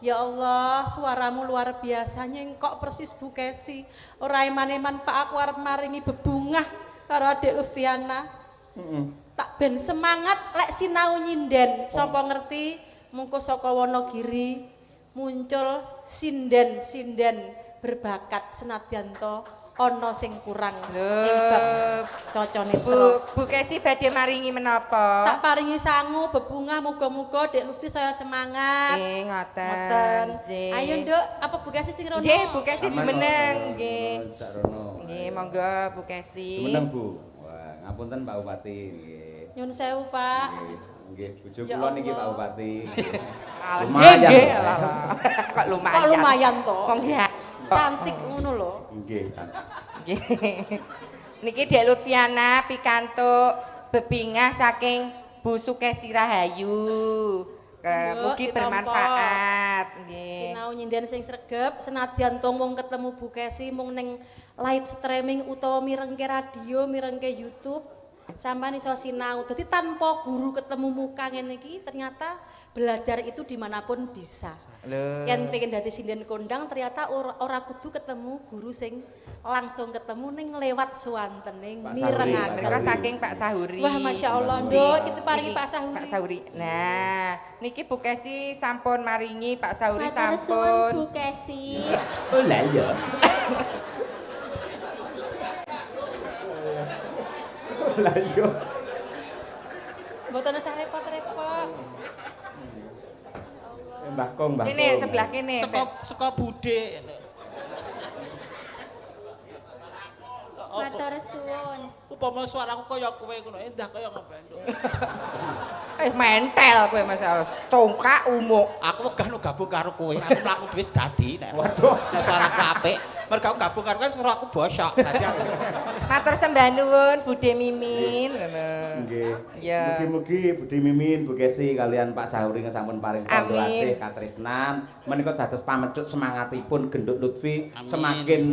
ya Allah, suaramu luar biasa nyengkok persis Bu Kesi. Ora eman-eman Pak aku arep maringi bebungah karo adik Luftiana. Tak ben semangat lek sinau nyinden. Sapa ngerti mungko saka Wonogiri muncul sinden-sinden berbakat senadyan to ana sing kurang ing bab cocone Bu Kesi badhe maringi menapa? tak paringi sangu bebungah muga-muga Dek Lufti saya semangat. Ngoten. Nggih. Ayo Nduk, apa Bu Kesi sing rono? Nggih, Bu Kesi Aman, jumeneng Pak. nggih. Cak Rono. Nggih, monggo Bu Kesi. Jumeneng Bu. Wah, ngapunten Pak Bupati nggih. Nyun sewu, Pak. Nggih, nggih bojo Ya kula niki Pak Allah. Bupati. Nggih, nggih. Kok lumayan. Kok lumayan to? Wong ya. Cantik ngono lho. Nggih. Nggih. Niki Dek Lutfiana pikantuk bebingah saking Bu Sukesi Rahayu. Mugi ditampa. bermanfaat. Nggih. Sinau nyinden sing sregep senadyan to mung ketemu Bu Kesi mung ning live streaming utawa mirengke radio, mirengke YouTube. Sampeyan iso sinau. Dadi tanpa guru ketemu muka ngene iki ternyata belajar itu dimanapun bisa. Lho. Yen pengen dadi sinden kondang ternyata ora kudu ketemu guru sing langsung ketemu ning lewat suwantening Pak mirengaken. Menika saking Pak Sahuri. Wah, Masya Allah, Nduk, kita paringi Niki Pak Sahuri. Pak Sahuri. Nah, niki Bu Kesi sampun maringi Pak Sahuri Matur suwun sampun. Bu Kesi. Oh lah ya. Lah yo. Mboten usah repot-repot. Mbah Kong, Mbah. Kene Kong. sebelah kene. Saka bude. Matur suwun. Upama suaraku kaya kowe ngono, endah kaya ngopo Nduk. Mentel kowe Mas congkak umuk. Aku wegah nu gabung karo kowe, aku mlaku dhewe dadi nek. Waduh, nek suaraku apik, mergo aku gabung karo kan suaraku bosok. Dadi aku Matur sembah nuwun Bude Mimin. Ngono. Nggih. Ya. Mugi-mugi Budi Mimin, Bu Kesi kalian Pak Sahuri sampun paring pandulasih katresnan menika dados pamecut semangatipun Gendut Lutfi semakin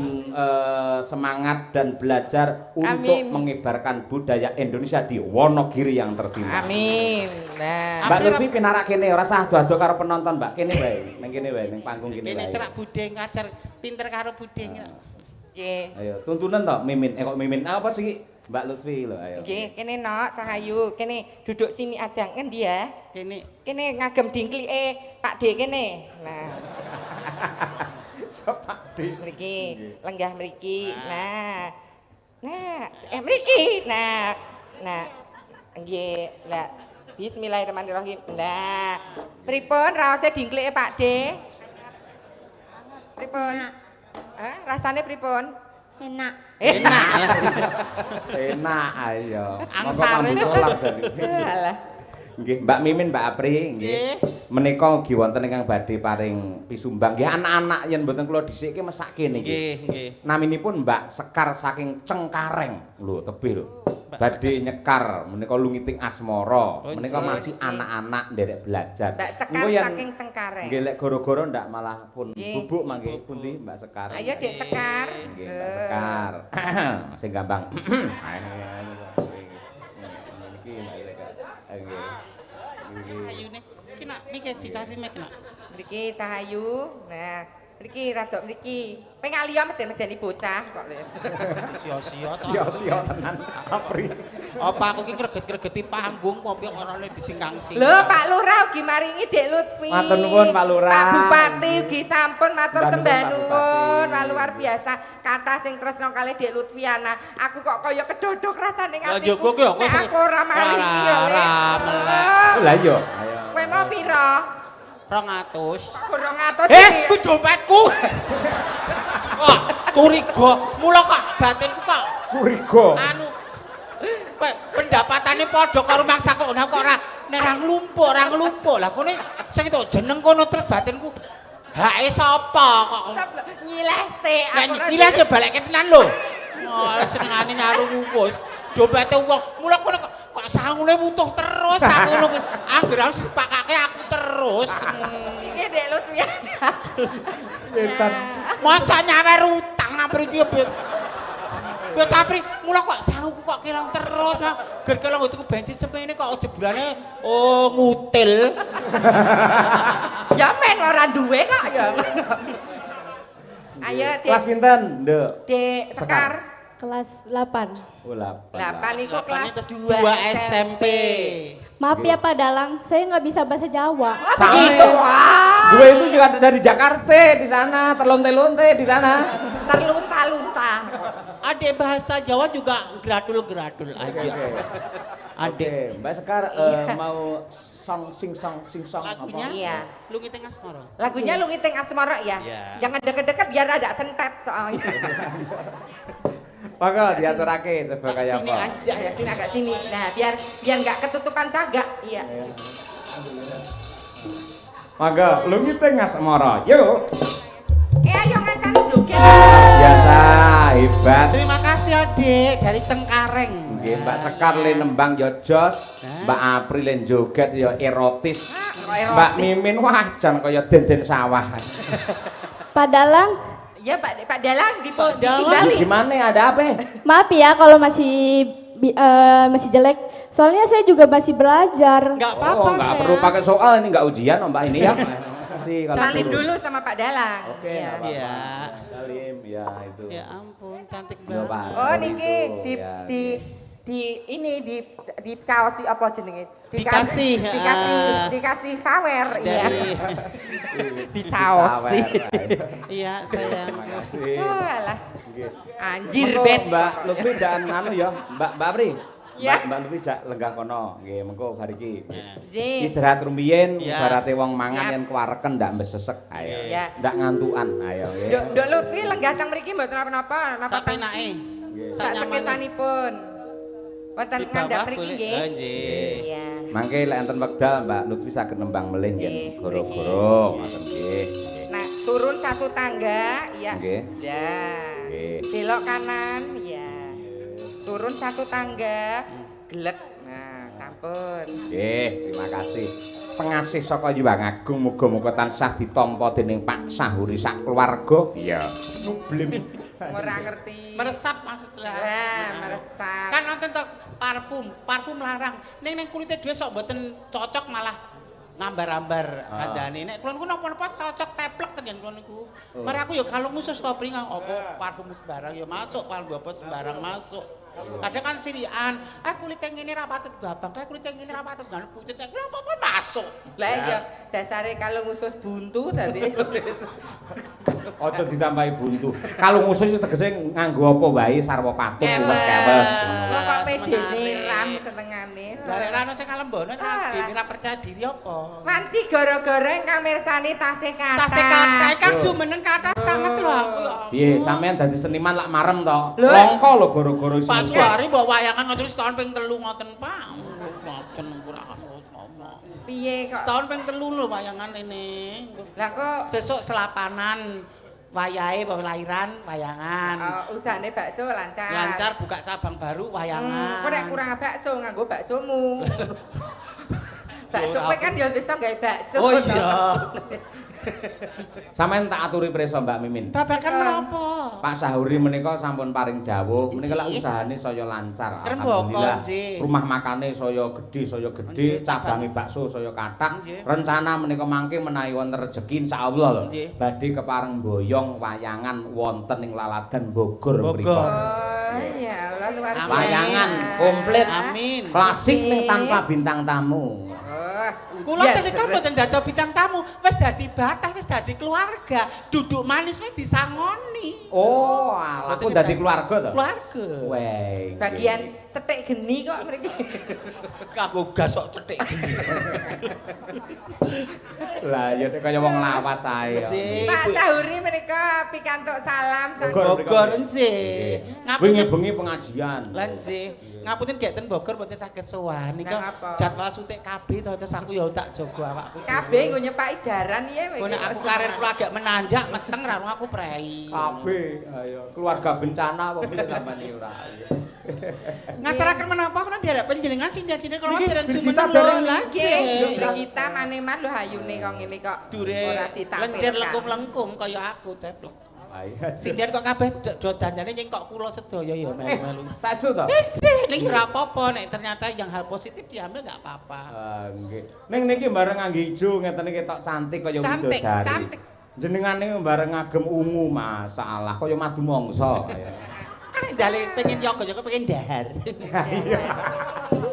semangat dan belajar untuk Amin. mengibarkan budaya Indonesia di Wonogiri yang tercinta. Amin. Nah, Mbak Lutfi pinarak kene ora usah ado-ado karo penonton, Mbak. Kene wae, ning kene wae, ning panggung kene kene wae. cerak bude ngajar pinter karo bude. nggih. Ayo, tuntunan toh Mimin. Kok Mimin apa sih Mbak Lutfi lho, ayo. Nggih, kene nok Cahayu, kene duduk sini aja ngendi ya? Kene Kene ngagem dingklike Pak D kene. Nah, Sok Pak D. mriki, lenggah mriki. Nah. Nah, mriki. Nah. Nah. Nggih, lah. Bismillahirrahmanirrahim. Nah, pripun raose dingklike Pak D? Pripun? Hah, rasane pripun? Enak. enak. Enak ayo. Angsare. Alah. Nggih, Mbak Mimin, Mbak Apri, nggih. Nggih. Menika ugi wonten ingkang badhe paring pisumbang. Nggih, anak-anak yen mboten kula dhisike mesake niki. Nggih, nggih. Naminipun Mbak Sekar saking Cengkareng. Lho, tebih lho. Mbak Badhe nyekar menika lungiting asmara. Oh, Menika nggih, masih anak-anak nderek belajar. Mbak Sekar Engko yen- saking Sengkareng. Nggih, lek goro-goro ndak malah pun Nggih. bubuk mangke pundi Mbak Sekar. Ayo Dek Sekar. Nggih, Mbak Sekar. Sing gampang. Niki Mbak Sekar. Nggih. Ayune iki nak mikir dicasi mek nak. Mriki Cahayu. Nah, mriki rada mriki. Pengalian meden-medeni bocah kok. Sia-sia to. Sia-sia tenan Apri. Apa aku ki greget-gregeti panggung apa kok orane disingkang-sing. Lho, Pak Lurah ugi maringi Dek Lutfi. Matur nuwun, Pak Lurah. Pak Bupati ugi sampun matur Sembah nuwun, sembah Pak nuwun. Bupati. Wah, luar biasa. kathah sing tresno kalih Dek Lutfiana. Aku kok kaya kedodok rasane Lah atiku. yo kok Nek aku ora malih iki ya. ora melek. Lah iya. Kowe mau pira? 200. Kok 200 Kuwi dompetku. Wah, curiga. Mula kok batinku kok Curiga. anu pendapatane padha karo mangsa kok ora nek ora nglumpuk. Lah kene sing itu jeneng kono terus batinku hake sapa kok. Nyileh sik aku. Nyileh ke balekke tenan lho. Oh, senengane nyarungus. Dompete wong. Mula kono kok sangune wutuh terus aku ngono ki. Anggere harus dipakake aku terus. Iki Dek Lutfiana. Wetan. Masa nyawer utang mriki bet. Bet apri mula kok sanguku kok kelong terus. Ger kelong tuku bensin semene kok jebrane ngutil. Ya men ora duwe kok ya. Ayo Kelas Dek. pinten, Nduk? Dek Sekar. Kelas 8. Oh, 8. 8 iku kelas 2 SMP. Maaf ya Pak Dalang, saya nggak bisa bahasa Jawa. Oh, begitu. Wah. Gue itu juga dari Jakarta di sana, terlonte-lonte di sana. Terlunta-lunta. Ade bahasa Jawa juga gradul-gradul aja. Oke, Mbak Sekar mau sing song Lagunya apa? Iya. Lungi Tengah Asmara. Lagunya Lungi Teng Asmara ya. Iya. Jangan deket-deket biar ada sentet soalnya. Maka diaturake coba kayak Sini apa? aja. Ya, sini agak sini. Nah, biar nggak ketutupan cagak. Iya. Maka lungi tengah semara. Yuk. Ayo ngancani joget. Biasa, hebat. Terima kasih Adik dari Cengkareng. Nggih, Mbak Sekar le nembang yo jos, Mbak April le joget yo erotis. Mbak Mimin wah jan kaya denden sawah. Pak Dalang, Ya Pak Dalang di Dalang. Bali. Gimana ada apa? maaf ya kalau masih jelek. Soalnya saya juga masih belajar. Enggak apa-apa. Oh, enggak sayang. perlu pakai soal ini enggak ujian Mbak ini ya. Sih kalau Salim dulu sama Pak Dalang. Oke, Iya. enggak apa-apa. Iya. Salim, ya itu. Ya ampun, cantik Iya, Pak. banget. Oh niki Ya. di kaosi apa jenenge? Dikasih, dikasih sawer iya. Dari Disaosi. iya sayang. Terima kasih. Walah. Nggih. Anjir Mengko, bet. Mbak Lutfi jangan anu ya, Mbak Apri. Ya. Mbak Lutfi jak lenggah kono. Nggih, mengko bar iki. Ji. Istirahat rumiyin, Ya. ibarate wong mangan Siap. yen kuwareken ndak mbesesek. Ayo. Ya. Ndak ngantukan. Ayo nggih. Nduk Lutfi lenggah teng mriki mboten napa-napa, napa Sampai naik. Nggih. sak sekesanipun. Wonten Di ngandhap bawah mriki boleh. nggih. Nggih. Iya. Mangke lek enten wekdal Mbak Lutfi saged nembang melih yen Nggih, goro-goro ngoten nggih. Nah, turun satu tangga, iya. Nggih. Ya. Nggih. Belok kanan, iya. Turun satu tangga, gelek. Nah, sampun. Nggih, terima kasih. Pengasih saka Hyang Agung muga-muga tansah ditampa dening Pak Sahuri sak keluarga. Iya. Nublim. Ora ngerti. Meresap maksudnya. Wah, meresap. Kan nonton tok parfum larang. Ning kulite dhewe sok mboten cocok malah ngambar-ambar kandhane. Nek kula niku napa-napa cocok teplek ten kula niku. Mare aku ya kalau khusus to pring apa parfum sembarang ya masuk, parfum apa sembarang masuk. Kadang kan sirian, kulit yang ngene ra patut gabang, kulit yang ngene ra patut gak pucet. Apa-apa masuk. Lah iya, dasare kalau ngusus buntu tadi. Aja ditambahi buntu. Kalau ngusus itu tegese nganggo apa wae sarwa patut kewes. Kok Wes, pedene menarik. ram senengane. Lah nek ra ono sing kalembono Ah. ra percaya diri apa. Manci gara-gara ingkang mirsani tasih kathah. Tasih kathah kan jumeneng kathah sanget lho aku ya. Piye, sampean dadi seniman lak marem to? Lho. Longko lho gara-gara iso. Pak Suwari mbok wayangan ngoten setahun ping 3 ngoten Pak. Ngoten kurang Piye kok? setahun ping 3 lho wayangan ini. Lah kok Sesuk selapanan wayahe lahiran wayangan. usahane bakso lancar. Lancar buka cabang baru wayangan. Kok nek kurang bakso nganggo baksomu. Bakso kowe kan ya iso gawe bakso. Oh iya. Sampeyan tak aturi prisa Mbak Mimin. Babakan menapa? Pak Sahuri menika sampun paring dawuh, menika lak Nggih. usahane saya lancar. Rembaka, Alhamdulillah. nggih. Rumah makane saya gede, Nggih, cabange bakso saya kathah. Nggih. Rencana menika mangke menawi wonten rejeki insyaallah lho. Nggih. Badhe kepareng boyong wayangan wonten ing Laladan Bogor Bogor. mriku. Oh iya, Allah luar biasa. Amin. Wayangan komplit Amin. klasik ning tanpa bintang tamu. Oh, Kula tenika mboten dadi bintang tamu, wis dadi batah, wis dadi keluarga. Duduk manis wis disangoni. Oh, aku dadi keluarga to? Keluarga. Weh. Bagian cetek geni kok mriki. Kanggo gas kok cetik. Lah ya nek kaya wong lawas ae. Pak Sahuri menika pikantuk salam Bogor nggih. Bengi-bengi pengajian. Lah nggih. Ngapunten gek ten Bogor mboten saged sowan nika Napa? jadwal suntik KB to terus aku ya tak jaga awakku. kabeh nggo nyepaki jaran ya. Kok nek aku karir kula agak menanjak meteng ra aku prei. Kabeh ayo keluarga bencana apa piye sampean iki ora. Ngaturaken menapa kula nderek panjenengan sinten-sinten kula dereng Kita jumeneng dereng lho. Nggih, kita maneman lho hayune kok ngene kok. Dure Ora ditampilkan. lencer lengkum-lengkum kaya aku teplok. Ayo. Sinten kok kabeh do dandane nyeng kok kula sedaya ya melu-melu. Saestu to? Ning ora apa-apa nek ternyata yang hal positif diambil enggak apa-apa. Nggih. Ning niki bareng ngangge ijo ngeten iki ketok cantik kaya Cantik, widodari. cantik. Jenengane bareng ngagem ungu masalah kaya madu mangsa. Dale pengen yoga-yoga pengen dahar.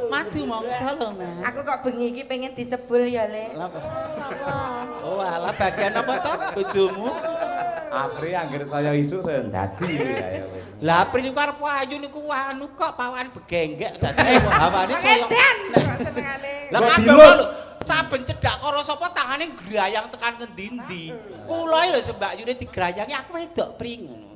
Madu mangsa lho, Mas. Aku kok bengi iki pengen disebul ya, Le. Lha apa? Oh, alah bagian apa to bojomu? Apri anggere saya isu saya ndadi ya. Lah Pri niku arep ayu niku anu kok pawan begenggek dadi hawane saya. Edan kok senengane. Lah kabeh lho saben cedak karo sapa tangane grayang tekan ngendi-endi. Kula lho Mbak Yune digrayangi aku wedok Pri ngono.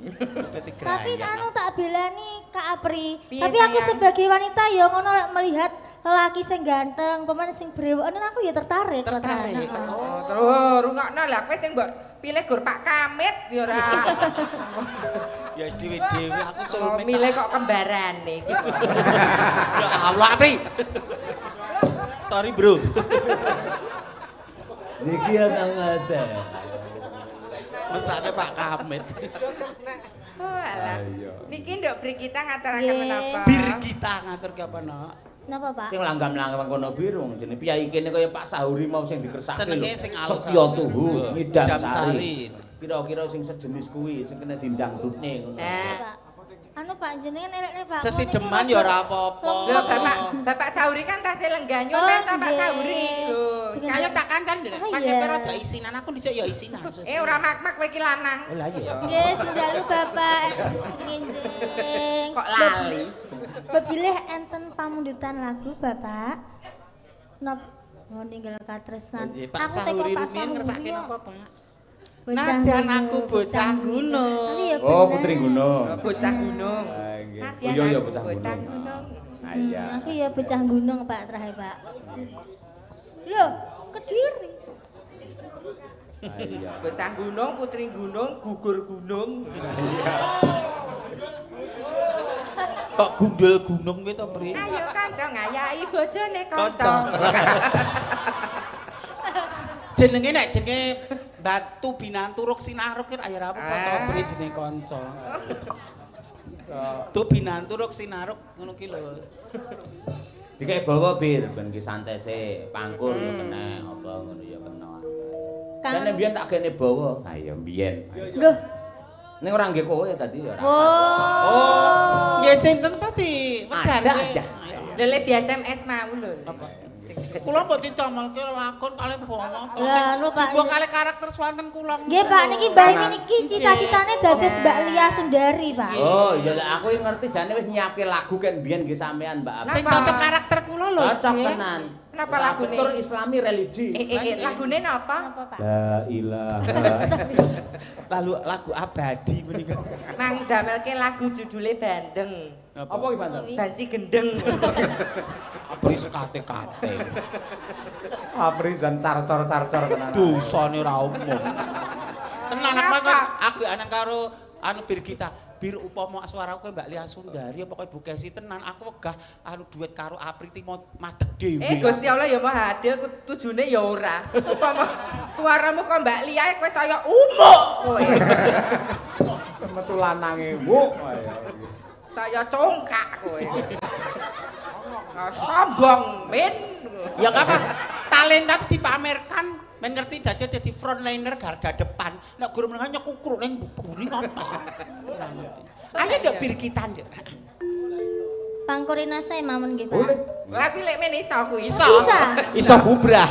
Dadi Tapi grayang. anu tak belani Kak Apri. Piye, Tapi aku sayang? sebagai wanita ya ngono lek melihat lelaki sing ganteng, pemain sing brewoken aku ya tertarik. Tertarik. Heeh. Oh, terus rungokno lah kowe sing mbok pilih gur Pak Kamit ya ora. Ya dhewe-dhewe aku Oh, sulme. milih kok kembarane iki. Ya Allah Pri. Sorry bro. Niki ya sangat. Mesake Pak Kamit. Oh, alah. Niki nduk Bri kita ngaturaken Nggih. menapa? Bir kita ngatur ke apa no? Napa, Pak? Sing langgam-langgam kono biru jenenge piyai kene kaya Pak Sahuri mau sing dikersake lho. Senenge sing alus. Setya tuhu ngidam Ngidam sari. sari. Kira-kira sing sejenis kuwi sing kena dindangdutne ngono. Nah, Pak. Anu Pak jenengan elek Pak. Sesideman ya ora apa-apa. lho Bapak Sahuri kan tasih lenggah Oh, nyuwun ta Pak nggih. Sahuri. Lho, Sing Kaya tak kancan deh, Oh, pancen iya. rada isinan aku dicek ya isinan. ora mak-mak kowe iki lanang. Oh lah iya. Nggih, sundalo Bapak. Nginjing. Kok lali? Bebilih enten pamundutan lagu Bapak. Nop mau ninggal katresnan. Nggih, Pak Sahuri rumiyin ngersake napa, Pak? Bocah Najan gunung, aku bocah gunung. Oh, iya, Oh, bener. Putri Gunung. Bocah gunung. Ah, nggih. Najan Oh, iya ya aku bocah bocah gunung. gunung. Ah, iya. Aku ya bocah gunung Pak terakhir Pak. Loh, Kediri. Ah, iya. Bocah gunung, putri gunung, gugur gunung. Kok gundul gunung kuwi to, Pri? Ayo kanca ngayahi bojone kanca. Kanca. Jenenge nek jenenge Batu Binanturuk Sinaruk ki ayo apa foto Pri jenenge kanca. Tu Binanturuk Sinaruk ngono ki lho. Dikek bawa bir ben ki santai sik, pangkur ya kena apa ngono ya kena. Kangen. Kan mbiyen tak gene bawa. Ah ya mbiyen. Loh. Ning ora nggih kowe tadi ya ora. Oh. Nggih sinten tadi? Wedar. Ada nggih. aja. Lele di SMS mau lho. Apa? Kula mboten damelke lakon kalih bomo to. Lah, anu, Pak. Coba kalih karakter swanten kula. Nggih Pak niki Mbah niki cita-citane dados Mbak Lia Sundari Pak. Oh, iya lah aku yang ngerti jane wis nyiapke lagu kan mbiyen nggih sampean Mbak Abi. Sing cocok karakter kula lho, Cocok Cik. tenan. Kenapa lagune? Tur Islami religi. Lagune napa? Apa Pak? La ilaha. Lalu lagu abadi menika. Mang damelke lagu judule Bandeng. Apa iki Pak? Banci gendeng. Apri sekate-kate. Aprizan carcor-carcor tenan. Dosane ora umum. Tenan aku Kenapa? kan aku anak karo anu bir kita. Bir upama suaraku Mbak Lia Sundari apa Bu Kesi tenan aku wegah anu duet karo Apri Timo madeg dhewe. Gusti Allah ya Maha Adil tujune ya ora. Upama suaramu kok Mbak Lia kowe saya umuk kowe. Metu lanange wuk. Saya congkak kowe. Sombong men. Ya apa? Talenta dipamerkan. Men ngerti dadi frontliner garda depan. Nek guru menengah nyekukruk ning mburi ngopo. Ora ngerti. Ayo ndok bir kita, Nduk. Pangkurina saya mawon nggih, Pak. Wah, aku lek men iso kuwi. Iso bubrah.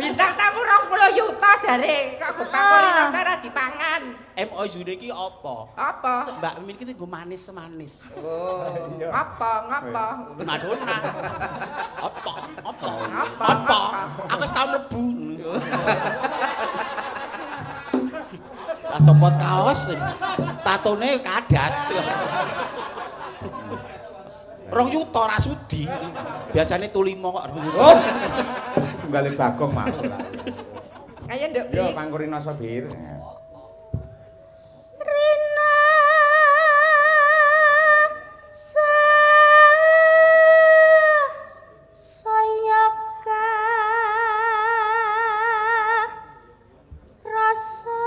Bintang tamu 20 juta jare kok pangkurina ora dipangan. MOU-ne iki apa? Apa? Mbak Mimin iki nggo manis-manis. Oh, ngapa? Madonna. Apa? Apa? Aku wis tau mlebu. Lah copot kaos. Tatone kadas. 2 yuta ra sudi. Biasane tulima kok 2 yuta. Tunggale Bagong matur. Ayo nduk Yo Bri. Pangkurina Sobir. Rina sayaka rasa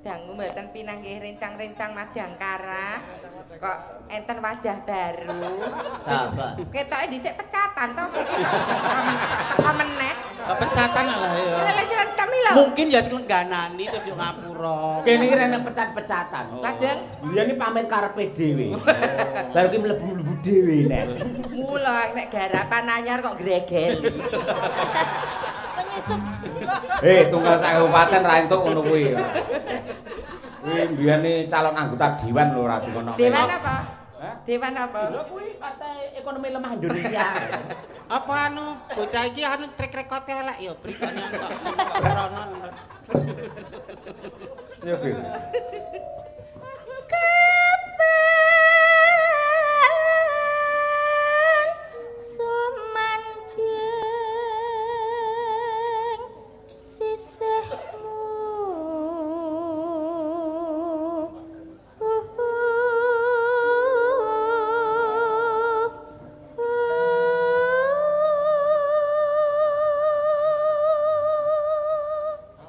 Dangu mboten pinanggih rencang-rencang Madangkara. Kok enten wajah baru. Apa? Ketoke dhisik pecatan to. Teko meneh. Kepecatan lah ya. Lha jeneng kami lho. Mungkin ya selengganani tuh yo ngapura. Kene iki rene pecat-pecatan. Lajeng Biyen iki pamer karepe dhewe. Baru ki mlebu-mlebu dhewe nek. mula nek garapan anyar kok gregeli. penyusup Tunggal sak kabupaten ra entuk ngono kuwi. Kuwi mbiyane calon anggota dewan lho ra dikono. Dewan apa? Dewan apa? Kuwi partai ekonomi lemah Indonesia. Apa anu bocah iki anu trek record elek ya berikane kok ronon. Yo kuwi. sumanjing sisihmu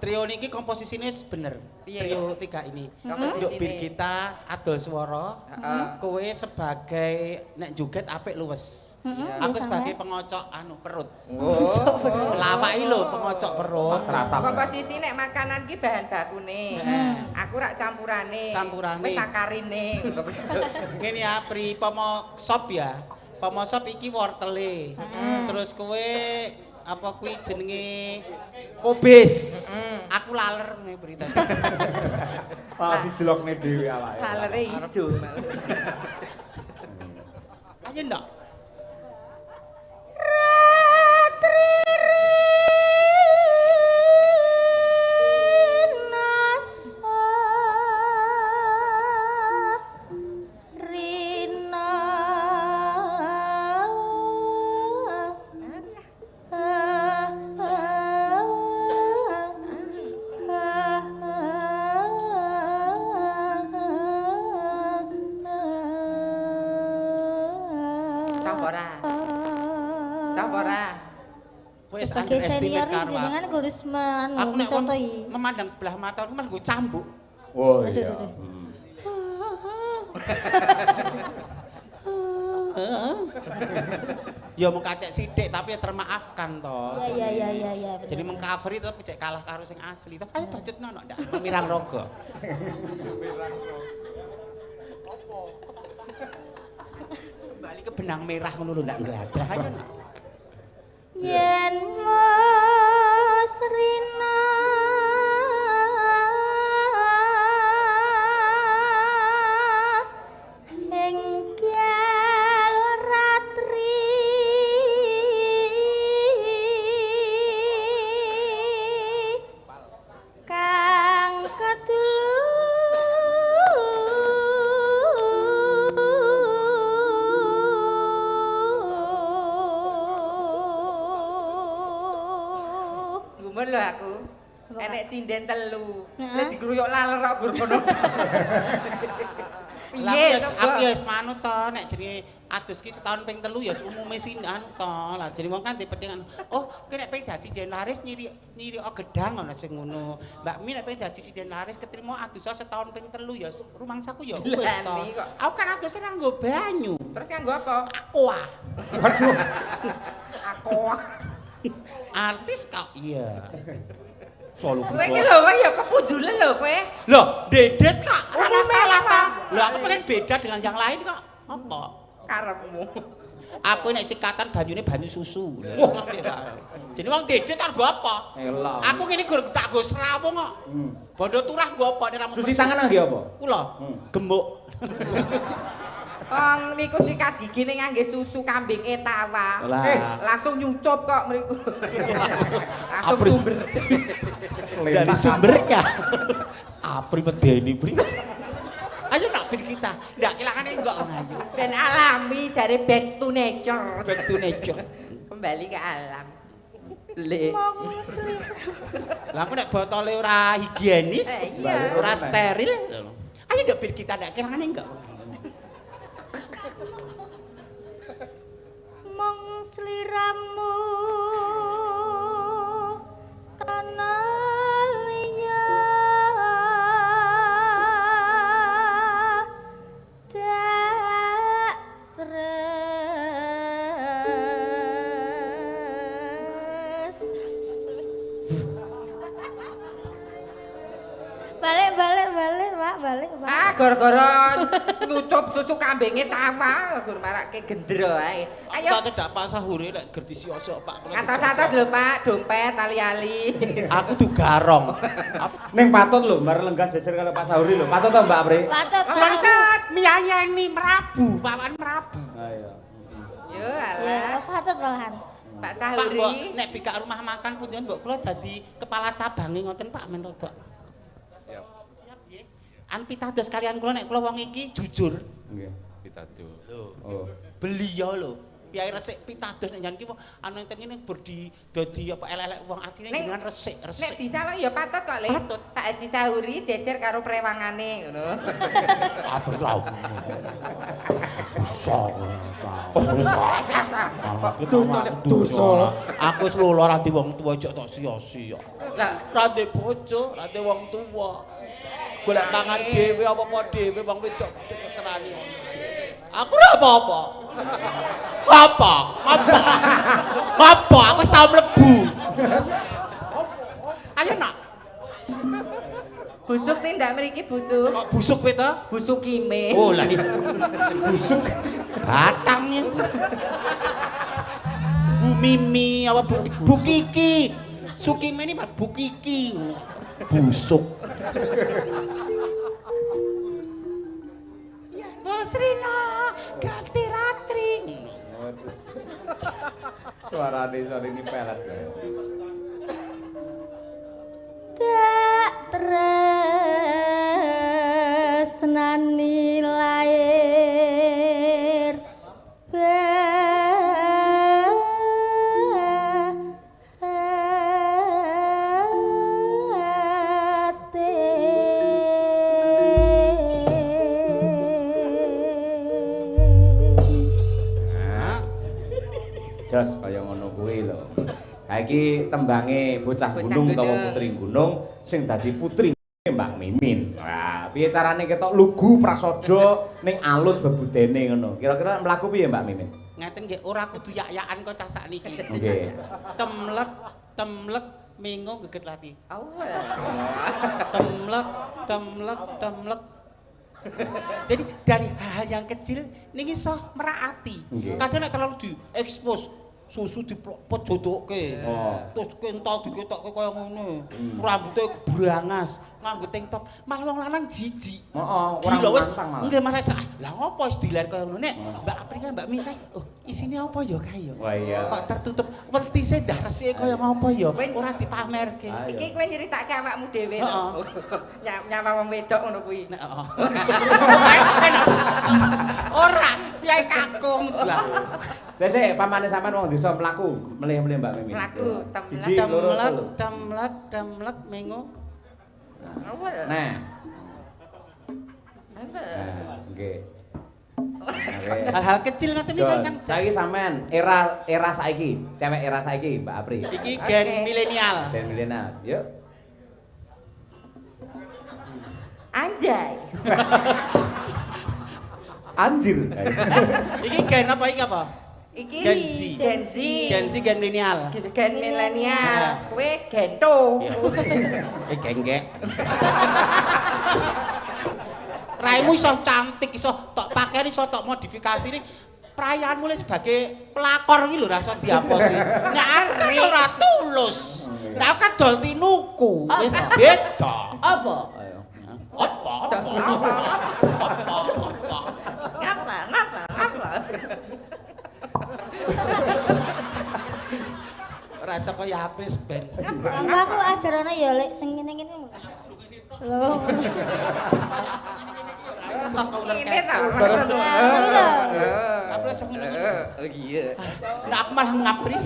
Trio niki komposisinya bener. Piye? Trio 3 ini. Komposisine. Yuk bir kita adol swara. Kowe sebagai nek joget apik luwes. Aku sebagai pengocok anu perut. Lawaki lho pengocok perut. Komposisi nek makanan ki bahan bakune. Aku rak campurane. Campurane. Wis sakarine. Ngene ya pri pomo sop ya. Pomo sop iki wortele. Terus kowe apa kuwi jenenge kobis. Aku laler ngene berita. Ah dijelokne dhewe awake. Lalere ijo malah. Ayo ndak. Sampora. Sampora. Wis sebagai senior karo jenengan aku. harus Aku nek wong mencontohi. memandang sebelah mata aku malah gue cambuk. Oh Aduh, iya. aduh, aduh. Ya mau kacek sithik tapi ya termaafkan toh. Iya. Jadi mengcover itu tapi cek kalah karo sing asli. Tapi ayo bacutno no ndak memirang rogo. Kembali ke benang merah ngono lho ndak ngladrah ayo no. Yen mos rina enggal ratri kang Mun lho aku. Apa, Kak? Enek sinden 3. Heeh. Nek digruyuk laler kok gur kono. Lah Piye aku ya wis manut to nek jenenge adus ki setahun ping 3 ya umume sinan to. Lah jenenge wong kan dipedhingan. Oh, ki nek pengen dadi sinden laris nyiri gedang ana sing ngono. Mbak Mi nek pengen dadi sinden laris ketrima adus setahun ping 3 ya rumangsaku ya wis to. Lani kok. Aku kan adus nganggo banyu. Terus nganggo apa? Aqua. Aku. Artis kok iya. Solo Kowe iki lho ya kepujulen lho kowe. Loh, dedet kak. Ora Umume masalah apa? ta. Loh, aku pengen beda dengan yang lain kok. Apa? Karepmu. Aku nek sikatan banyune banyu susu. Jadi wong dedet argo apa? Elok. Aku ngene gur tak go serawung kok. Bondo turah go apa nek ra Cuci tangan nggih apa? Kula gemuk. Wong niku sikat gigi ning ngangge susu kambing etawa. Lah. Langsung nyucup kok mriku. Langsung Apri. sumber. Dari sumbernya. Apri medeni, Pri. Ayo nak bir kita. Ndak kilangane enggak ayo. Ben alami jare back to nature. Back to nature. Kembali ke alam. Le. Mong slir. Lah aku nek botole ora higienis, Iya. ora steril. Ayo ndak bir kita ndak kilangane enggak. Mong sliramu tanah liya tak tres. Balik, Pak. Ah, gara-gara nyucup susu kambinge tawa, gur marake gendro ae. Ayo Ayo, tak pas sahur nek gerti siosok Pak. atas-atas lho Pak, dompet, ali-ali. Aku tuh garong. Ning patut lho, mare lenggah jejer karo Pak Sauri lho. Patut to Mbak Apri? Patut, Pak. Bangsat, miyayani merabu, papan merabu. Ayo. Yo Ya, alah, patut malahan. Pak Pak mbok Sahuri. nek bikak rumah makan punjen mbok kula dadi kepala cabange ngoten Pak men rodok. Siap. Siap nggih. An pitados kalian kula nek kula wong iki jujur. Nggih. Pitados. Oh. Beli ya lho. Piye resik pitados nek jan ki anu enten ngene berdi dadi apa elek-elek wong atine Nek- jenengan resik, Nek resik. bisa mah ya patut kok, Le. Patut. Pak Haji Sahuri jejer karo prewangane ngono. Apa tau. Dosa. Dosa. Aku wis lho ora di wong tuwa aja tok sia-sia. Lah, Ra ndek bojo, ra ndek wong tuwa. Golek pangan dhewe apa-apa dhewe wong wedok diterani. Aku ora apa-apa. Apa? Apa? Apa? Aku wis tau mlebu. Ayo nak. busuk tindak mriki busuk. Kok busuk kowe to? Busuk kime. Oh lah iki. Busuk. Batangnya. Bu Mimi apa Bu Kiki. Sukime ini Pak Bu Kiki. Busuk. Bos Rina, ganti ratri. Suarane sore ini pelet. Tak tresnani lair Jos kaya ngono kuwi lho. Ha iki tembange bocah Bocah gunung utawa gunung. putri gunung sing dadi putri Mbak Mimin. Wah, piye carane ketok lugu prasaja ning alus bebudene ngono. Kira-kira mlaku piye Mbak Mimin? Ngaten nggih ora kudu yak-yakan kok cah sakniki. Nggih. Temlek, temlek mengo geget lati. Allah. Temlek, temlek, temlek. Jadi dari hal-hal yang kecil ning iso meraati. Nggih. Kadang nek terlalu diekspos susu diplopot jodokke. Oh. Terus kental diketokke kaya ngono. Rambutnya keberangas, nganggo tank top, malah wong lanang jijik. Heeh, Gila ora wis. mantang malah. Nggih marah lah ngopo wis dilar kaya ngono nek Mbak Aprika Mbak Mita. Oh, isine apa ya kae ya? Wah iya. Kok tertutup wetise dah resike kaya ngopo ya? Ora dipamerke. Ayo. Iki kowe nyeritake awakmu dhewe to. Heeh. Nyawa wong wedok ngono kuwi. Nek ora piye kakung. Sik, pamane sampean wong desa mlaku, melih-melih Mbak Mimin. Mlaku, Siji, loro, telu. Damlek mengo. Nah. Apa? Nah, nggih. Hal-hal kecil ngoten niku kan. Saiki sampean era saiki, cewek era saiki Mbak Apri. Iki gen milenial. Dan milenial. Yuk. Anjay. Anjir. Iki gen apa iki apa? Iki Gen Z. Gen Z. Gen Z gen milenial. Gen milenial. Kowe gento. Genggek. Raimu iso cantik, iso tok pakaian, iso tok modifikasi ini. Perayaanmu le sebagai pelakor iki lho rasa diaposi. Nek arek ora tulus. Nek aku kan dol tinuku, wis beda. Apa? Ayo. Apa? Ngapa? Rasa kaya apris ben. Enggak aku ajarane ya lek sing ngene-ngene. Lho. Saka ular Ini ta. Apri sing ngene. Oh iya. Nek aku malah ngapri.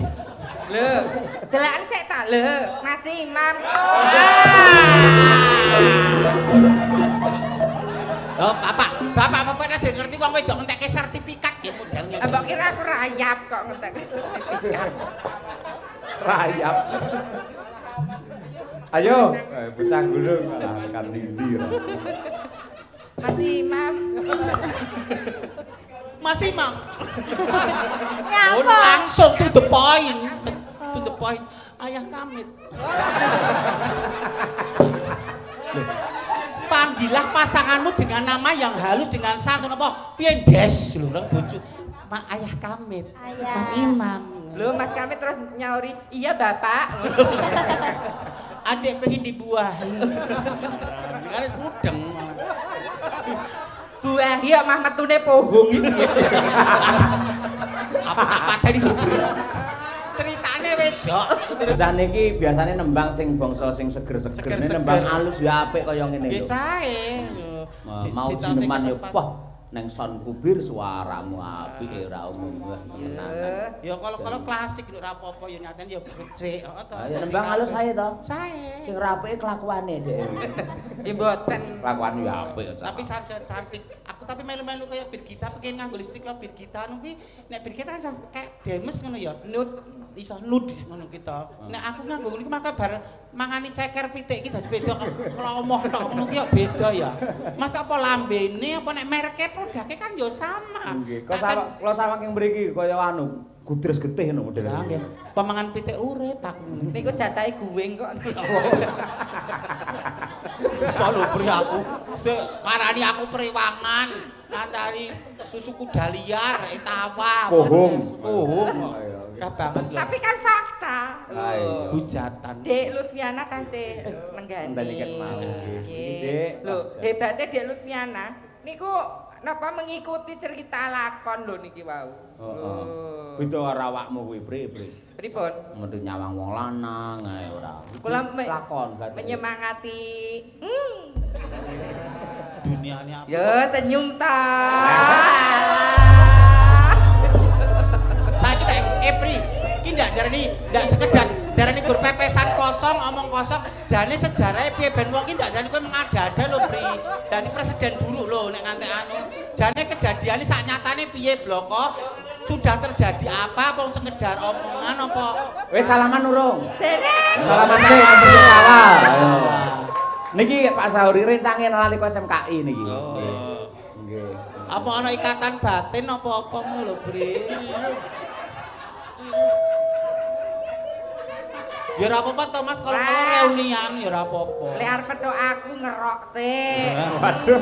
Lho, delakan sik ta lho, Mas Imam. Oh, bapak aja ngerti wong wedok ngentekke sertifikat ya modelnya. Mbok kira aku rayap kok ngentek sertifikat. Rayap. Ayo, bocah gunung malah kan dindi. Mas Imam. Mas Imam. Nyapa? Langsung to the point. To the point. Ayah Kamit. Panggillah pasanganmu dengan nama yang halus dengan santun apa? Piye Des lho orang bojo. Mak Ayah Kamit. Ayah. Mas Imam. Lho Mas Kamit terus nyauri, "Iya, Bapak." Adik pengen dibuahi. Kan wis mudeng. Buah ya mah metune pohong iki. Apa tak padani ceritane wis dok. Bocah niki biasane nembang sing bangsa sing seger-seger, Seger-seger. nembang alus ya apik kaya ngene Nggih lho. sae. Mau jineman ya wah neng son kubir suaramu apik ora umum tenan. Ya kalau klasik lho ora apa-apa ya nyatane ya becik kok to. Ya nembang alus sae to. Sae. Sing ora apike kelakuane dhewe. Nggih mboten. Kelakuan ya apik kok. Tapi saja cantik. Aku tapi melu-melu kaya Birgita pengen nganggo lipstik kaya Birgita ngono kuwi nek Birgita kan kayak demes ngono ya. Nut iso nud ngono kita. Nek aku nganggo niku maka bar mangani ceker pitik iki dadi beda kok klomoh tok ngono ki ya beda ya. Mas apa lambene apa nek mereke produknya kan ya sama. Nggih, kok saking mriki kaya anu gudres getih ngono model. Lah nggih. Pemangan pitik urip aku. Niku jatahe guwing kok. Iso lho pri aku. Sik parani aku periwangan, ngantari susu kuda liar, tawa. Kohong. Kohong. Kah banget lho. Tapi kan fakta. Ayo. Hujatan. Dek Lutfiana tasih nenggani. Enteni ket mau. Nggih. Dek. Lho, hebate Dek Lutfiana niku napa mengikuti cerita lakon lho niki wau. Heeh. Beda karo awakmu kuwi, Pri. Pripun? Mending nyawang wong lanang ae ora. Kula lakon berarti. menyemangati. Duniane apa? Ya senyum ta. Saiki tak Pri, iki ndak sekedar darani gur pepesan kosong, omong kosong. Jane sejarahe piye ben wong iki ndak darani kowe mengada-ada lho, Pri. Dadi presiden buruk lho nek ngantek anu. Jane kejadiane sak nyatane piye bloko? Sudah terjadi apa sekedar omongan apa? Wis salaman urung? Dereng. Salaman sih sing awal. Ayo. Niki Pak Sahuri rencange nalika SMKI niki. Oh. Nggih. Apa ana ikatan batin apa-apa lho, Bre? Ya ora apa-apa to Mas kalau reunian ya ora apa-apa. Lek arep petuk aku ngerok sik. Waduh.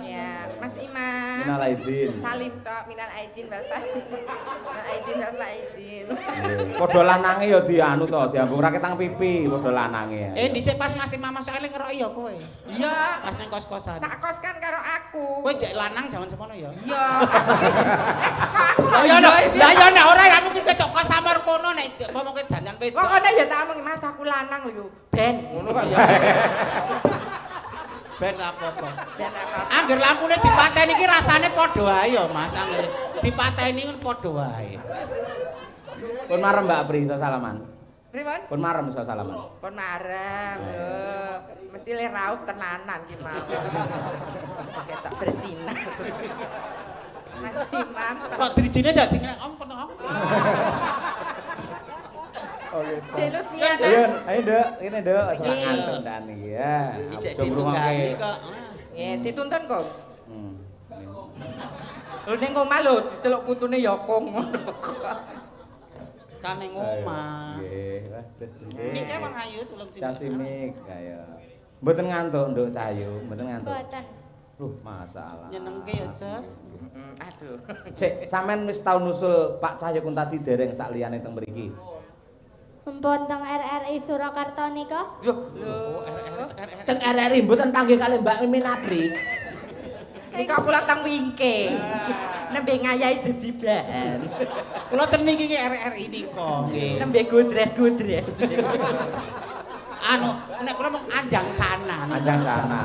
Ya, Mas Imam. Minal aidin. Salim tok minal aidin Bapak. Minal aidin Bapak aidin. Padha lanange ya dianu to, diambung raketang pipi padha lanange. Dhisik pas Mas Imam masuk eling ngerok ya kowe. Iya. Pas ning kos-kosan. Sak kos kan karo aku. Kowe jek lanang jaman semono ya. Iya. Lah ya nek ora ya mungkin ketok kos samar kono nek apa kowe dandan wedok. Pokoknya ya tak omong Mas aku lanang lho. Ben ngono kok ya. Ben apa-apa. Ben apa? Angger lampune dipateni iki rasane padha ae ya Mas. dipateni kan padha wae. Pun marem Mbak Apri iso salaman. Pripun? Pun marem iso salaman. Pun marem lho. Mesti le raup tenanan ki mau. Ketok bersinar. Mas Imam. Kok drijine dadi ngene om penuh. Oke. Delut pian. Ayo, ayo Nduk, ngene Nduk, salah ngantuk ndan iki ya. Ijek Aja ngrungokke. ditunggangi kok. Nggih, dituntun kok. Hmm. Lho ning omah lho diceluk putune ya kong ngono. Kan ning omah. Nggih, wah. Mik e wong ayu tulung Casimik kaya. Mboten ngantuk Nduk Cahayu, mboten ngantuk. Mboten. Masalah. Nyenengke ya, Jos. Aduh. Sik, sampean wis tau nusul Pak Cahyo Kuntadi dereng sak liyane teng mriki. Mumpun teng RRI Surakarta nika. Lho, Teng RRI mboten panggil kali Mbak Mimin Apri. nika kula teng wingke. Nembe ngayahi jejiban. Kula ten niki RRI nika nggih. Nembe godres-godres. Anu, nek kula mau anjang sana. Anjang sana.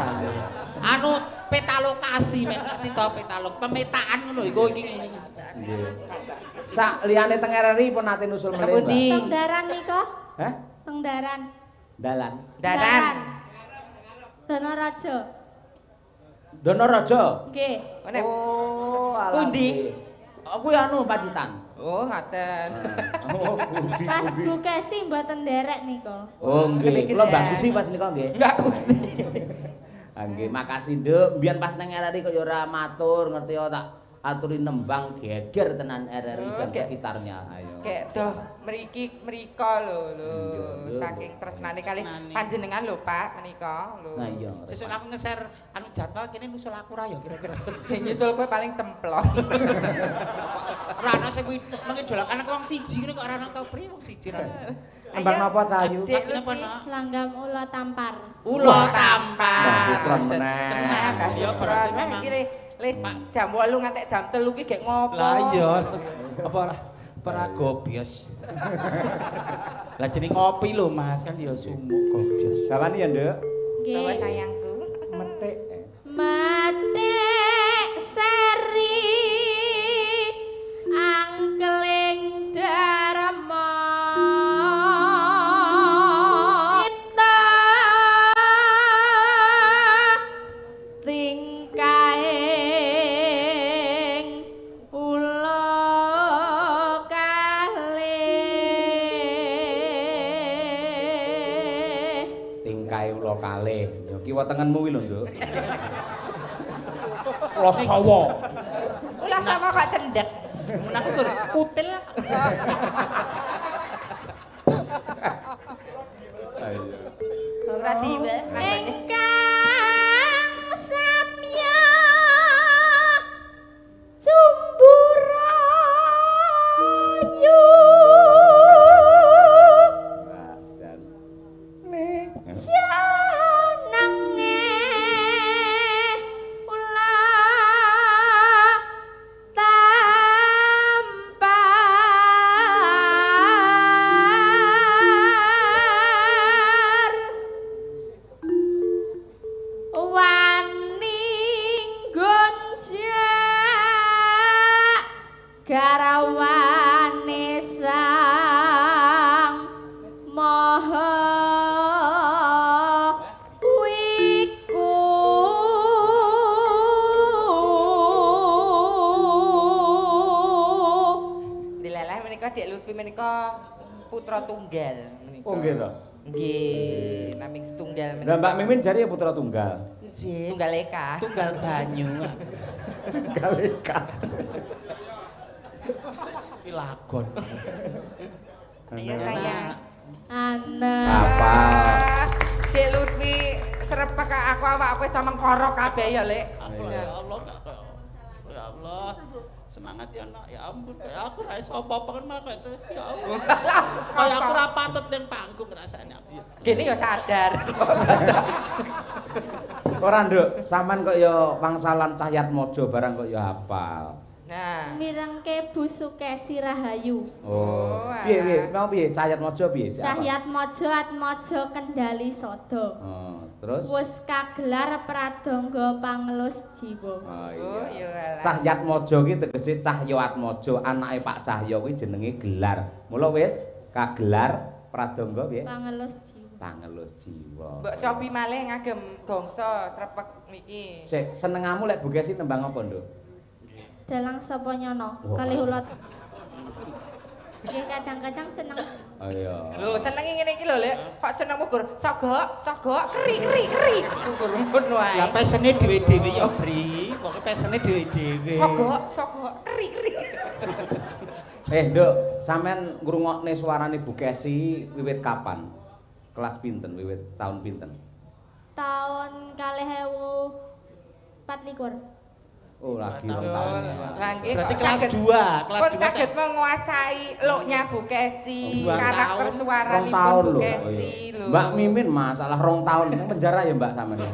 Anu peta lokasi mek ngerti to peta pemetaan ngono iku iki ngene. Nggih. Sak liyane teng RRI pun nate nusul meneh, Mbak. Teng daran nika. Hah? Teng daran. Dalan. Daran. Danaraja. Donoraja. Nggih. Oh, alah. Pundi? Aku anu Pacitan. Oh, ngaten. Oh, pundi. Pas Bu Kesi mboten nderek nika. Oh, nggih. Kula Mbak Kusi pas nika nggih. Enggak kusi. Nggih, makasih Nduk. Mbiyen pas nang RRI kok ya ora matur, ngerti ya tak aturi nembang geger tenan RRI dan sekitarnya. Ayo. Kek doh mrika lho saking tresnane kali panjenengan lho Pak menika lho. Nah iya. Sesuk aku nge-share anu jadwal kene nusul aku ra ya kira-kira. Sing nyusul kowe paling cemplon. Ora ana sing mengidolakan aku wong siji ngene kok ora ana tau pri wong siji ra. Nembang napa Cahayu? Napa nak? Langgam ula tampar. Ula tampar. Nah, tenan. Ya berarti memang Le jam 8 ngantek jam 3 ki gek ngopo? lah iya. Apa ora gobios. Lah jeneng ngopi lho Mas kan ya sumuk gobios. Sawani ya Nduk. Bawa Nggih. sayangku. Metik. Matik seri angkeling dharma kita tingkaing ula kalih Tingkai ula kalih. Ya kiwa tengenmu kuwi lho Nduk. Kula sawa. Ulah sama kok cendek. Mun aku gur kutil. Ayo. Ora diwe. Ingkang samya Cumburayu janange ula tampar wani gonjak garawane sang maha wiku Dileleh menika Dek Lutfi menika putra tunggal menika. Oh nggih to. Nggih, naming setunggal Lah menika. Mbak Mimin jari ya putra tunggal. Nggih. Tunggal eka. Tunggal banyu. Tunggal eka. Iki lagon. Ayo sayang. anak Apa? Dek Lutfi serepek aku awakku wis mengkoro kabeh ya, Lek. Ya Allah, ya Allah. Semangat ya nak, ya ampun. Kayak aku ra iso apa-apa kan malah kayak itu. Ya Allah. Kayak aku ra patut ning panggung rasane aku. Gini ya sadar. Ora Nduk, sampean kok ya wangsalan Cahyat Mojo barang kok ya hafal. Nah, mirengke Bu Sukesi Rahayu Oh, alah. piye mau piye Cahyat Mojo piye? Siapa? Cahyat Mojo Atmojo Kendali Sodo Oh, Terus? Wis kagelar pradangga pangelus jiwa. Oh Oh iya. iya. Cahyatmaja ki tegese Cahya Atmaja, anake Pak Cahya kuwi jenenge Gelar. Mula wis kagelar pradangga piye? Pangelus jiwa. Pangelus jiwa. Mbok cobi malih ngagem gongso srepek niki. Sik, senengamu lek Bu Kesi tembang apa, Nduk? Dalang sapa nyono kalih ulot. Nggih kadang-kadang seneng. Oh iya. Lho, senenge ngene iki lho, Lek. Kok seneng mugur sogok, keri. Mugur ngono ae. Lah pesene dhewe-dhewe ya, Bri. Pokoke pesene dhewe-dhewe. Sogok, keri. Nduk, sampean ngrungokne suarane Bu Kesi wiwit kapan? Kelas pinten? Wiwit tahun pinten? Tahun 2024. Oh, lagi Lah nggih. Berarti kok kelas saged- 2, kelas Pun 2. saged menguasai loknya Bu Kesi, Oh, 2 karakter tahun. suaranipun Bu lho. Kesi lho. Mbak Mimin masalah 2 tahun nang penjara ya Mbak sampean.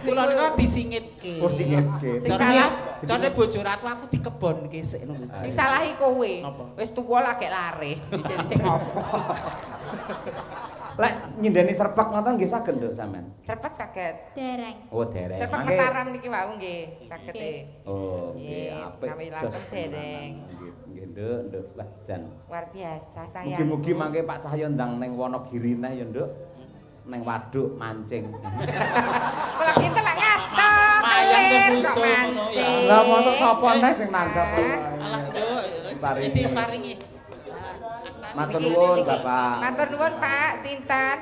Kula niku disingitke. Oh singitke. Sing salah- Jane bojo ratu aku dikebonke sik ngono. Sing salahi kowe. Apa? Wis tuwa lagi laris, dhisik-dhisik ngopo. Lek nyindeni serpek ngoten nggih saged Nduk sampean. Serpet saged. Dereng. Oh, dereng. Serpet Mangke- Mataram niki wau nggih saged e. Oh, Nggih, nggih apik. nawi langsung dereng. Nggih, Nduk, lah jan. Luar biasa sayang. Mugi-mugi mangke Pak Cahya ndang ning Wonogiri neh ya Nduk. Ning waduk mancing. Kula kinten lak ngatok. Mayang kelir, kebuso kok ngono ya. mancing. Lah mosok sapa neh sing nangkep? Alah, Nduk. Paringi. Diparingi. Matur Niki, nuwun niki. Bapak. Matur nuwun Pak, sinten?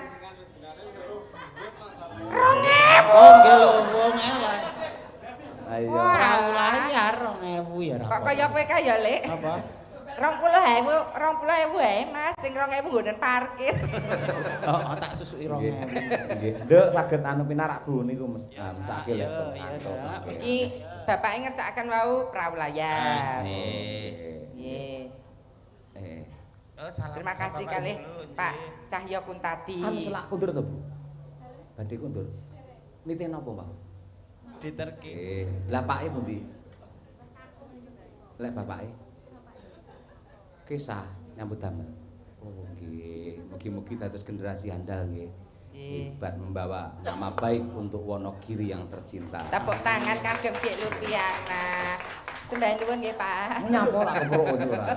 Oh, nggih lho, wong elah. Ayo. Ora layar 2000 ya ra. Kok kaya kowe kaya, Lek? Apa? 20.000 ae, Mas. Sing 2.000 nggonen parkir. Oh, tak susuki 2000. Nggih. Nduk saged anu pinarak Bu niku mesake lek. Iya, iya, Nduk. Iki Bapak ngersakaken wau prawilayar. Anjir. Nggih. Oh, salam. Terima kasih Bapak kalih dulu, Pak nggih. Cahya Kuntati. Anu selak kundur to Bu? Badhe kundur. Nitih napa, Pak? Diterke. Lah pake pundi? Lek bapake? Kisah nyambut damel. Oh nggih, mugi-mugi dados generasi handal nggih. Hebat membawa nama baik untuk Wonogiri yang tercinta. Tepuk tangan kagem Dik Lutfiana. Sembah nuwun nggih, Pak. Nyapa lak keprok ora.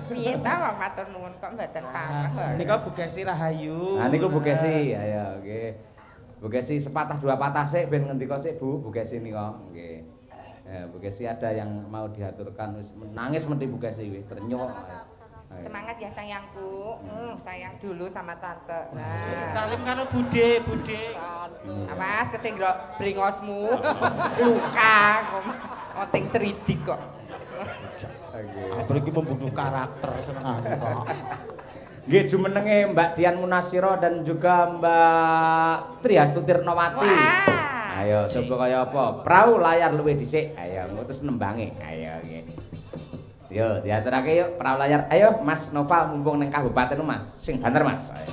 Piye ta wong matur nuwun kok mboten paham. Nika Bu Kesi Rahayu. Nah niku Bu Kesi, ayo nggih. Bu Kesi sepatah dua patah sik ben ngendika sik Bu Kesi nika nggih. Bu Kesi ada yang mau diaturkan wis nangis mesti Bu Kesi wis ternyok. Semangat ya sayangku. Sayang dulu sama tante. Nah. Salim karo Bude. Mas kesenggro bringosmu. Luka kok. Onting seridik kok. Apalagi membunuh karakter seneng kok. Nggih jumenenge Mbak Dian Munasiro dan juga Mbak Triastuti Tirnawati. Wah. Ayo coba kaya apa? Prau layar luwih dhisik. Ayo ngutus nembange. Ayo nggih. Yo diaturake yuk prau layar. Ayo Mas Noval mumpung ning kabupaten Mas. Sing banter Mas. Ayo.